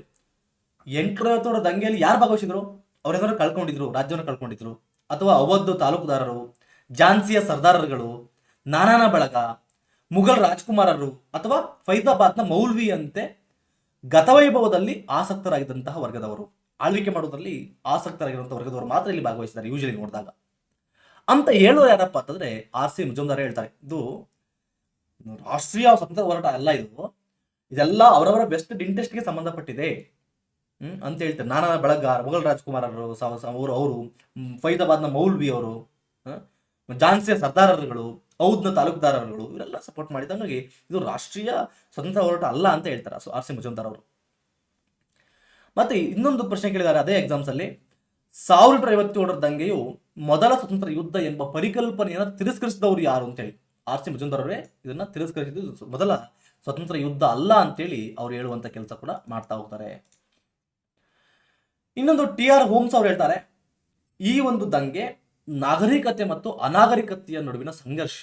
Speaker 1: 857 ದಂಗೆಯಲ್ಲಿ ಯಾರು ಭಾಗವಹಿಸಿದ್ರು? ಅವರೇನಾದ್ರು ಕಳ್ಕೊಂಡಿದ್ರು, ರಾಜ್ಯವನ್ನು ಕಳ್ಕೊಂಡಿದ್ರು, ಅಥವಾ ಅವಧ್ ತಾಲೂಕುದಾರರು, ಝಾನ್ಸಿಯ ಸರ್ದಾರರುಗಳು, ನಾನಾನ ಬಳಗ, ಮುಘಲ್ ರಾಜ್ಕುಮಾರರು, ಅಥವಾ ಫೈಜಾಬಾದ್ನ ಮೌಲ್ವಿ ಅಂತೆ ಗತವೈಭವದಲ್ಲಿ ಆಸಕ್ತರಾಗಿದ್ದಂತಹ ವರ್ಗದವರು, ಆಳ್ವಿಕೆ ಮಾಡುವುದರಲ್ಲಿ ಆಸಕ್ತರಾಗಿರುವಂತಹ ವರ್ಗದವರು ಮಾತ್ರ ಇಲ್ಲಿ ಭಾಗವಹಿಸಿದ್ದಾರೆ ಯೂಶಲಿ ನೋಡಿದಾಗ ಅಂತ ಹೇಳೋರು ಯಾರಪ್ಪ ಅಂತಂದ್ರೆ ಆರ್ ಸಿ ಮಜುಮ್ದಾರ್ ಹೇಳ್ತಾರೆ. ಇದು ರಾಷ್ಟ್ರೀಯ ಸ್ವತಂತ್ರ ಹೋರಾಟ ಅಲ್ಲ, ಇದೆಲ್ಲ ಅವರವರ ವೆಸ್ಟೆಡ್ ಇಂಟ್ರೆಸ್ಟ್ಗೆ ಸಂಬಂಧಪಟ್ಟಿದೆ ಅಂತ ಹೇಳ್ತಾರೆ. ನಾನಾ ಬಳಗಾರ್, ಮುಘಲ್ ರಾಜ್ಕುಮಾರರು ಅವರು, ಫೈಜಾಬಾದ್ನ ಮೌಲ್ವಿ ಅವರು, ಝಾನ್ಸಿಯ ಸರ್ದಾರರುಗಳು, ಔದ್ನ ತಾಲೂಕುದಾರರುಗಳು ಇವರೆಲ್ಲ ಸಪೋರ್ಟ್ ಮಾಡಿದ. ಹಂಗಾಗಿ ಇದು ರಾಷ್ಟ್ರೀಯ ಸ್ವತಂತ್ರ ಹೋರಾಟ ಅಲ್ಲ ಅಂತ ಹೇಳ್ತಾರೆ ಆರ್ ಸಿ ಮಜುಂದಾರ್ ಅವರು. ಮತ್ತೆ ಇನ್ನೊಂದು ಪ್ರಶ್ನೆ ಕೇಳಿದ್ದಾರೆ ಅದೇ ಎಕ್ಸಾಮ್ಸ್ ಅಲ್ಲಿ, 1857 ದಂಗೆಯು ಮೊದಲ ಸ್ವತಂತ್ರ ಯುದ್ಧ ಎಂಬ ಪರಿಕಲ್ಪನೆಯನ್ನು ತಿರಸ್ಕರಿಸಿದವರು ಯಾರು ಅಂತೇಳಿ ಆರ್ ಸಿ ಮಜುಂದಾರ್ ಅವರೇ ಇದನ್ನ ತಿರಸ್ಕರಿಸಿದ್ದು ಮೊದಲ ಸ್ವತಂತ್ರ ಯುದ್ಧ ಅಲ್ಲ ಅಂತೇಳಿ ಅವ್ರು ಹೇಳುವಂತ ಕೆಲಸ ಕೂಡ ಮಾಡ್ತಾ ಹೋಗ್ತಾರೆ. ಇನ್ನೊಂದು TR ಹೋಮ್ಸ್ ಅವ್ರು ಹೇಳ್ತಾರೆ, ಈ ಒಂದು ದಂಗೆ ನಾಗರಿಕತೆ ಮತ್ತು ಅನಾಗರಿಕತೆಯ ನಡುವಿನ ಸಂಘರ್ಷ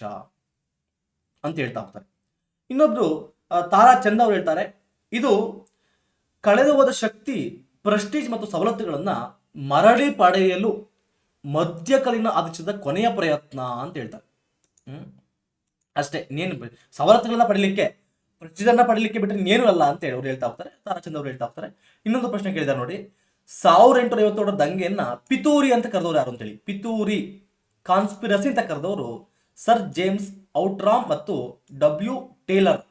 Speaker 1: ಅಂತ ಹೇಳ್ತಾ ಹೋಗ್ತಾರೆ. ಇನ್ನೊಬ್ರು ತಾರಾ ಚಂದ್ ಅವ್ರು ಹೇಳ್ತಾರೆ, ಇದು ಕಳೆದು ಹೋದ ಶಕ್ತಿ, ಪ್ರೆಸ್ಟೀಜ್ ಮತ್ತು ಸವಲತ್ತುಗಳನ್ನ ಮರಳಿ ಪಡೆಯಲು ಮಧ್ಯಕಾಲೀನ ಆದೇಶದ ಕೊನೆಯ ಪ್ರಯತ್ನ ಅಂತ ಹೇಳ್ತಾರೆ. ಅಷ್ಟೇ, ಇನ್ನೇನು ಸವಲತ್ತುಗಳನ್ನ ಪಡಲಿಕ್ಕೆ, ಪ್ರೆಸ್ಟೀಜ್ ಅನ್ನ ಪಡಲಿಕ್ಕೆ ಬಿಟ್ಟರೆ ಇನ್ನೇನು ಅಲ್ಲ ಅಂತ ಹೇಳಿ ಅವ್ರು ಹೇಳ್ತಾ ಹೋಗ್ತಾರೆ, ತಾರಾಚಂದ್ ಅವ್ರು ಹೇಳ್ತಾ ಹೋಗ್ತಾರೆ. ಇನ್ನೊಂದು ಪ್ರಶ್ನೆ ಕೇಳಿದ್ದಾರೆ ನೋಡಿ, 1857 ದಂಗೆಯನ್ನ ಪಿತೂರಿ ಅಂತ ಕರೆದವರು ಯಾರು ಅಂತೇಳಿ. ಪಿತೂರಿ ಕಾನ್ಸ್ಪಿರಸಿ ಅಂತ ಕರೆದವರು ಸರ್ ಜೇಮ್ಸ್ ಔಟ್ರಾಮ್ ಮತ್ತು W. ಟೇಲರ್.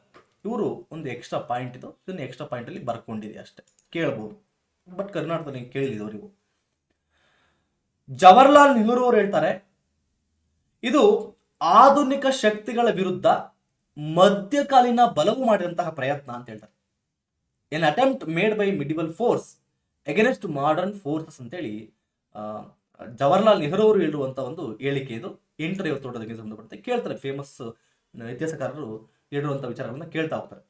Speaker 1: ಇವರು ಒಂದು ಎಕ್ಸ್ಟ್ರಾ ಪಾಯಿಂಟ್ ಇದು, ಇದನ್ನ ಎಕ್ಸ್ಟ್ರಾ ಪಾಯಿಂಟ್ ಅಲ್ಲಿ ಬರ್ಕೊಂಡಿದೆ ಅಷ್ಟೇ, ಕೇಳಬಹುದು. ಬಟ್ ಕರ್ನಾಟಕದಲ್ಲಿ ಕೇಳಿದವರಿಗೂ. ಜವಾಹರ್ಲಾಲ್ ನೆಹರು ಅವರು ಹೇಳ್ತಾರೆ, ಇದು ಆಧುನಿಕ ಶಕ್ತಿಗಳ ವಿರುದ್ಧ ಮಧ್ಯಕಾಲೀನ ಬಲವು ಮಾಡಿದಂತಹ ಪ್ರಯತ್ನ ಅಂತ ಹೇಳ್ತಾರೆ. N attempt made by medieval force against modern forces ಅಂತೇಳಿ ಜವಾಹರ್ಲಾಲ್ ನೆಹರು ಅವರು ಹೇಳುವಂತ ಒಂದು ಹೇಳಿಕೆ ಇದು. 1857 ಸಂಬಂಧಪಟ್ಟಂತೆ ಕೇಳ್ತಾರೆ, ಫೇಮಸ್ ಇತಿಹಾಸಕಾರರು ಹೇಳುವಂತ ವಿಚಾರಗಳನ್ನ ಕೇಳ್ತಾ ಹೋಗ್ತಾರೆ.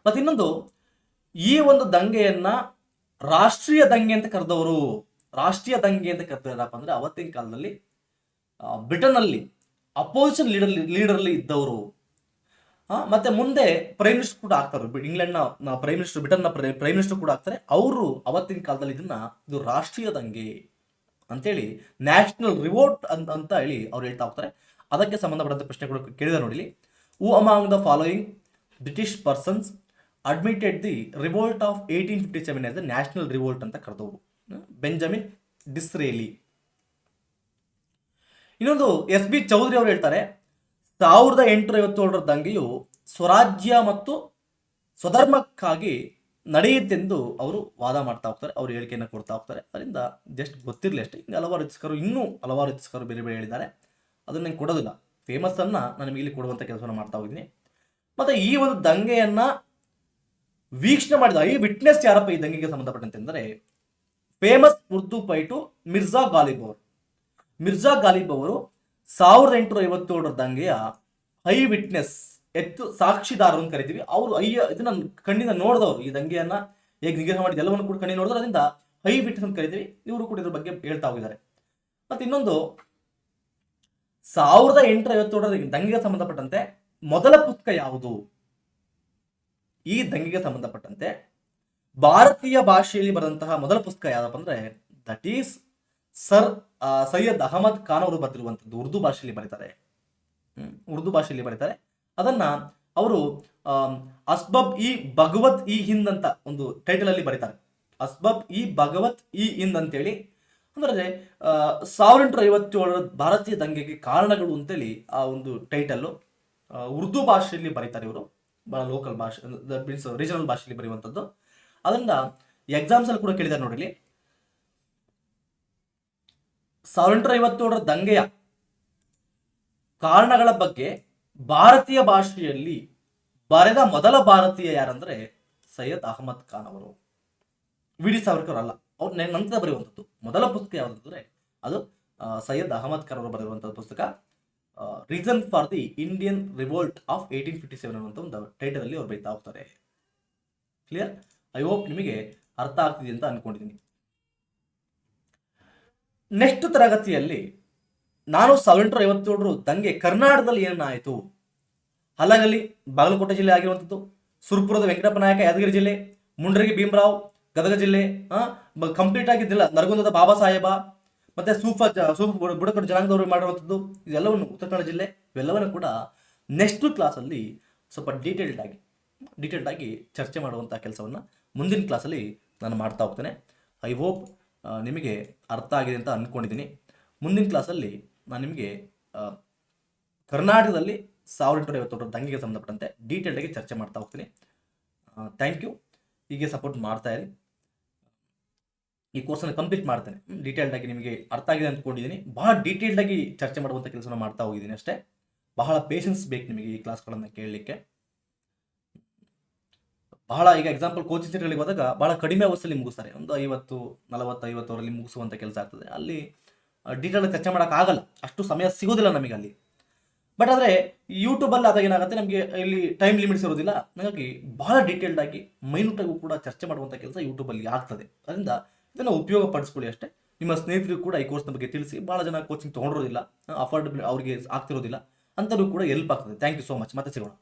Speaker 1: ಮತ್ತೆ ಇನ್ನೊಂದು, ಈ ಒಂದು ದಂಗೆಯನ್ನ ರಾಷ್ಟ್ರೀಯ ದಂಗೆ ಅಂತ ಕರೆದವರು, ರಾಷ್ಟ್ರೀಯ ದಂಗೆ ಅಂತ ಕರೆದವರಪ್ಪ ಅಂದ್ರೆ ಅವತ್ತಿನ ಕಾಲದಲ್ಲಿ ಬ್ರಿಟನ್ ಅಲ್ಲಿ ಅಪೋಸಿಷನ್ ಲೀಡರ್ಲಿ ಇದ್ದವರು, ಮತ್ತೆ ಮುಂದೆ ಪ್ರೈಮ್ ಮಿನಿಸ್ಟರ್ ಕೂಡ ಆಗ್ತಾರೆ. ಇಂಗ್ಲೆಂಡ್ ನ ಪ್ರೈಮ್ ಮಿನಿಸ್ಟರ್, ಬ್ರಿಟನ್ ನ ಪ್ರೈಮ್ ಮಿನಿಸ್ಟರ್ ಕೂಡ ಆಗ್ತಾರೆ. ಅವರು ಅವತ್ತಿನ ಕಾಲದಲ್ಲಿ ಇದು ರಾಷ್ಟ್ರೀಯ ದಂಗೆ ಅಂತೇಳಿ, ನ್ಯಾಷನಲ್ ರಿವೋಲ್ಟ್ ಅಂತ ಹೇಳಿ ಅವ್ರು ಹೇಳ್ತಾ ಹೋಗ್ತಾರೆ. ಅದಕ್ಕೆ ಸಂಬಂಧಪಟ್ಟಂತ ಪ್ರಶ್ನೆಗಳು ಕೇಳಿದ ನೋಡಿ. Who among the following British persons admitted the revolt of 1857 as the national revolt ಅಂತ ಕರೆದವರು. Benjamin Disraeli. ಇನ್ನೊಂದು SB ಚೌಧರಿ ಅವರು ಹೇಳ್ತಾರೆ, 1857 ದಂಗೆಯು ಸ್ವರಾಜ್ಯ ಮತ್ತು ಸ್ವಧರ್ಮಕ್ಕಾಗಿ ನಡೆಯುತ್ತೆಂದು ಅವರು ವಾದ ಮಾಡ್ತಾ ಹೋಗ್ತಾರೆ, ಅವರು ಹೇಳಿಕೆಯನ್ನು ಕೊಡ್ತಾ ಹೋಗ್ತಾರೆ. ಅದರಿಂದ ಜಸ್ಟ್ ಗೊತ್ತಿರಲಿ ಅಷ್ಟೇ. ಇನ್ನೂ ಹಲವಾರು ಇತಿಹಾಸಕಾರರು ಬೇರೆ ಬೇರೆ ಹೇಳಿದ್ದಾರೆ, ಅದನ್ನ ನಂಗೆ ಕೊಡೋದಿಲ್ಲ. ಫೇಮಸ್ ಅನ್ನ ನಾನು ನಿಮಗೆ ಇಲ್ಲಿ ಕೊಡುವಂತ ಕೆಲಸವನ್ನು ಮಾಡ್ತಾ ಹೋಗಿದ್ದೀನಿ. ಮತ್ತೆ ಈ ಒಂದು ದಂಗೆಯನ್ನ ವೀಕ್ಷಣೆ ಮಾಡಿದ ಐ ವಿಟ್ನೆಸ್ ಯಾರಪ್ಪ ಈ ದಂಗೆಗೆ ಸಂಬಂಧಪಟ್ಟಂತೆ ಅಂದರೆ, ಫೇಮಸ್ ಉರ್ದು ಪೈಟು ಮಿರ್ಜಾ ಗಾಲಿಬ್ ಅವರು. ಮಿರ್ಜಾ ಗಾಲಿಬ್ ಅವರು 1857 ದಂಗೆಯ ಐ ವಿಟ್ನೆಸ್, ಸಾಕ್ಷಿದಾರರು ಅಂತ ಕರಿತೀವಿ. ಅವರು ಇದನ್ನ ಕಣ್ಣಿಂದ ನೋಡಿದವರು, ಈ ದಂಗೆಯನ್ನ ಹೇಗೆ ನಿಗ್ರಹ ಮಾಡಿದ ಎಲ್ಲವನ್ನು ಕೂಡ ಕಣ್ಣಿನ ನೋಡಿದ್ರು, ಅದರಿಂದ ಐ ವಿಟ್ನೆಸ್ ಅಂತ ಕರಿತೀವಿ. ಇವರು ಕೂಡ ಇದ್ರ ಬಗ್ಗೆ ಹೇಳ್ತಾ ಹೋಗಿದ್ದಾರೆ. ಮತ್ತೆ ಇನ್ನೊಂದು, 1857 ದಂಗೆಗೆ ಸಂಬಂಧಪಟ್ಟಂತೆ ಮೊದಲ ಪುಸ್ತಕ ಯಾವುದು? ಈ ದಂಗೆಗೆ ಸಂಬಂಧಪಟ್ಟಂತೆ ಭಾರತೀಯ ಭಾಷೆಯಲ್ಲಿ ಬರೆದಂತಹ ಮೊದಲ ಪುಸ್ತಕ ಯಾವ್ದಪ್ಪ ಅಂದ್ರೆ that is sir Syed Ahmad Khan ಅವರು ಬರೆದಿರುವಂತದ್ದು. ಉರ್ದು ಭಾಷೆಯಲ್ಲಿ ಬರೀತಾರೆ. ಅದನ್ನ ಅವರು ಅಸ್ಬಬ್ ಇ ಭಗವತ್ ಇ ಹಿಂದ್ ಅಂತ ಒಂದು ಟೈಟಲ್ ಅಲ್ಲಿ ಬರೀತಾರೆ. ಅಸ್ಬಬ್ ಇ ಭಗವತ್ ಇ ಹಿಂದ್ ಅಂತೇಳಿ, ಅಂದ್ರೆ 1857 ಭಾರತೀಯ ದಂಗೆಗೆ ಕಾರಣಗಳು ಅಂತೇಳಿ ಆ ಒಂದು ಟೈಟಲ್ ಉರ್ದು ಭಾಷೆಯಲ್ಲಿ ಬರೀತಾರೆ ಇವರು. ಬಹಳ ಲೋಕಲ್ ಭಾಷೆ, ದಟ್ ಮೀನ್ಸ್ ರೀಜನಲ್ ಭಾಷೆಯಲ್ಲಿ ಬರೆಯುವಂಥದ್ದು. ಅದರಿಂದ ಎಕ್ಸಾಮ್ಸ್ ಅಲ್ಲಿ ಕೂಡ ಕೇಳಿದ್ದಾರೆ ನೋಡಿ. 1857 ದಂಗೆಯ ಕಾರಣಗಳ ಬಗ್ಗೆ ಭಾರತೀಯ ಭಾಷೆಯಲ್ಲಿ ಬರೆದ ಮೊದಲ ಭಾರತೀಯ ಯಾರಂದ್ರೆ ಸೈಯದ್ ಅಹಮದ್ ಖಾನ್ ಅವರು. ವಿ.ಡಿ. ಸಾವರ್ಕರ್ ಅಲ್ಲ, ಅವ್ರು ನಂತರ ಬರೆಯುವಂಥದ್ದು. ಮೊದಲ ಪುಸ್ತಕ ಯಾವುದಂದ್ರೆ ಅದು ಸೈಯದ್ ಅಹಮದ್ ಖಾನ್ ಅವರು ಬರೆಯುವಂತಹ ಪುಸ್ತಕ reason for the Indian revolt of 1857 ಅನ್ನುವಂಥ ಒಂದು ಟೈಟಲ್ ಅಲ್ಲಿ ಅವ್ರು ಬರೀತಾ ಹೋಗ್ತಾರೆ. ಕ್ಲಿಯರ್? ಐ ಹೋಪ್ ನಿಮಗೆ ಅರ್ಥ ಆಗ್ತಿದೆ ಅಂತ ಅನ್ಕೊಂಡಿದ್ದೀನಿ. ನೆಕ್ಸ್ಟ್ ತರಗತಿಯಲ್ಲಿ ನಾನು 1857 ದಂಗೆ ಕರ್ನಾಟಕದಲ್ಲಿ ಏನಾಯಿತು, ಹಲಗಲಿ ಬಾಗಲಕೋಟೆ ಜಿಲ್ಲೆ ಆಗಿರುವಂಥದ್ದು, ಸುರ್ಪುರದ ವೆಂಕಟಪ್ಪ ನಾಯಕ ಯಾದಗಿರಿ ಜಿಲ್ಲೆ, ಮುಂಡ್ರಗಿ ಭೀಮರಾವ್ ಗದಗ ಜಿಲ್ಲೆ, ಕಂಪ್ಲೀಟ್ ಆಗಿದ್ದಿಲ್ಲ ನರಗುಂದದ ಬಾಬಾ ಸಾಹೇಬ, ಮತ್ತೆ ಸೂಫ ಬುಡಕಟ್ಟು ಜನಾಂಗದವರು ಮಾಡಿರುವಂಥದ್ದು, ಇದೆಲ್ಲವನ್ನು ಉತ್ತರ ಕನ್ನಡ ಜಿಲ್ಲೆ, ಇವೆಲ್ಲವನ್ನು ಕೂಡ ನೆಕ್ಸ್ಟ್ ಕ್ಲಾಸಲ್ಲಿ ಸ್ವಲ್ಪ ಡೀಟೇಲ್ಡ್ ಆಗಿ ಚರ್ಚೆ ಮಾಡುವಂಥ ಕೆಲಸವನ್ನು ಮುಂದಿನ ಕ್ಲಾಸಲ್ಲಿ ನಾನು ಮಾಡ್ತಾ ಹೋಗ್ತೇನೆ. ಐ ಹೋಪ್ ನಿಮಗೆ ಅರ್ಥ ಆಗಿದೆ ಅಂತ ಅಂದ್ಕೊಂಡಿದ್ದೀನಿ. ಮುಂದಿನ ಕ್ಲಾಸಲ್ಲಿ ನಾನು ನಿಮಗೆ ಕರ್ನಾಟಕದಲ್ಲಿ 1857 ದಂಗೆಗೆ ಸಂಬಂಧಪಟ್ಟಂತೆ ಡೀಟೇಲ್ಡ್ ಆಗಿ ಚರ್ಚೆ ಮಾಡ್ತಾ ಹೋಗ್ತೀನಿ. Thank you. ಹೀಗೆ ಸಪೋರ್ಟ್ ಮಾಡ್ತಾ ಇರಿ. ಈ ಕೋರ್ಸನ್ನು ಕಂಪ್ಲೀಟ್ ಮಾಡ್ತೇನೆ. ಡೀಟೇಲ್ಡ್ ಆಗಿ ನಿಮಗೆ ಅರ್ಥ ಆಗಿದೆ ಅಂದ್ಕೊಂಡಿದ್ದೀನಿ. ಬಹಳ ಡೀಟೇಲ್ಡ್ ಆಗಿ ಚರ್ಚೆ ಮಾಡುವಂಥ ಕೆಲಸನ ಮಾಡ್ತಾ ಹೋಗಿದ್ದೀನಿ ಅಷ್ಟೇ. ಬಹಳ ಪೇಷನ್ಸ್ ಬೇಕು ನಿಮಗೆ ಈ ಕ್ಲಾಸ್ಗಳನ್ನು ಕೇಳಲಿಕ್ಕೆ. ಬಹಳ ಈಗ ಎಕ್ಸಾಂಪಲ್ ಕೋಚಿಂಗ್ ಸೆಂಟರ್ಗಳಿಗೆ ಹೋದಾಗ ಬಹಳ ಕಡಿಮೆ ಅವಸ್ಥೆಯಲ್ಲಿ ಮುಗಿಸ್ತಾರೆ. ಒಂದು 50, 40, 50 ಅವರಲ್ಲಿ ಮುಗಿಸುವಂಥ ಕೆಲಸ ಆಗ್ತದೆ. ಅಲ್ಲಿ ಡೀಟೇಲ್ ಚರ್ಚೆ ಮಾಡೋಕ್ಕಾಗಲ್ಲ, ಅಷ್ಟು ಸಮಯ ಸಿಗೋದಿಲ್ಲ ನಮಗೆ ಅಲ್ಲಿ. ಬಟ್ ಆದರೆ ಯೂಟ್ಯೂಬಲ್ಲಿ ಆದಾಗ ಏನಾಗುತ್ತೆ, ನಮಗೆ ಇಲ್ಲಿ ಟೈಮ್ ಲಿಮಿಟ್ಸ್ ಇರೋದಿಲ್ಲ. ಹಾಗಾಗಿ ಬಹಳ ಡೀಟೇಲ್ಡ್ ಆಗಿ ಮೈನ್ಯೂಟಾಗೂ ಕೂಡ ಚರ್ಚೆ ಮಾಡುವಂಥ ಕೆಲಸ ಯೂಟ್ಯೂಬಲ್ಲಿ ಆಗ್ತದೆ. ಅದರಿಂದ ಇದನ್ನು ಉಪಯೋಗ ಪಡಿಸ್ಕೊಳ್ಳಿ ಅಷ್ಟೇ. ನಿಮ್ಮ ಸ್ನೇಹಿತರಿಗೂ ಕೂಡ ಈ ಕೋರ್ಸ್ನ ಬಗ್ಗೆ ತಿಳಿಸಿ. ಭಾಳ ಜನ ಕೋಚಿಂಗ್ ತೊಗೊಂಡಿರೋದಿಲ್ಲ, ಅಫೋರ್ಡಬಲ್ ಅವರಿಗೆ ಆಗ್ತಿರೋದಿಲ್ಲ, ಅಂಥವ್ರಿಗೂ ಕೂಡ ಹೆಲ್ಪ್ ಆಗ್ತದೆ. Thank you so much. ಮತ್ತೆ ಸಿಗೋಣ.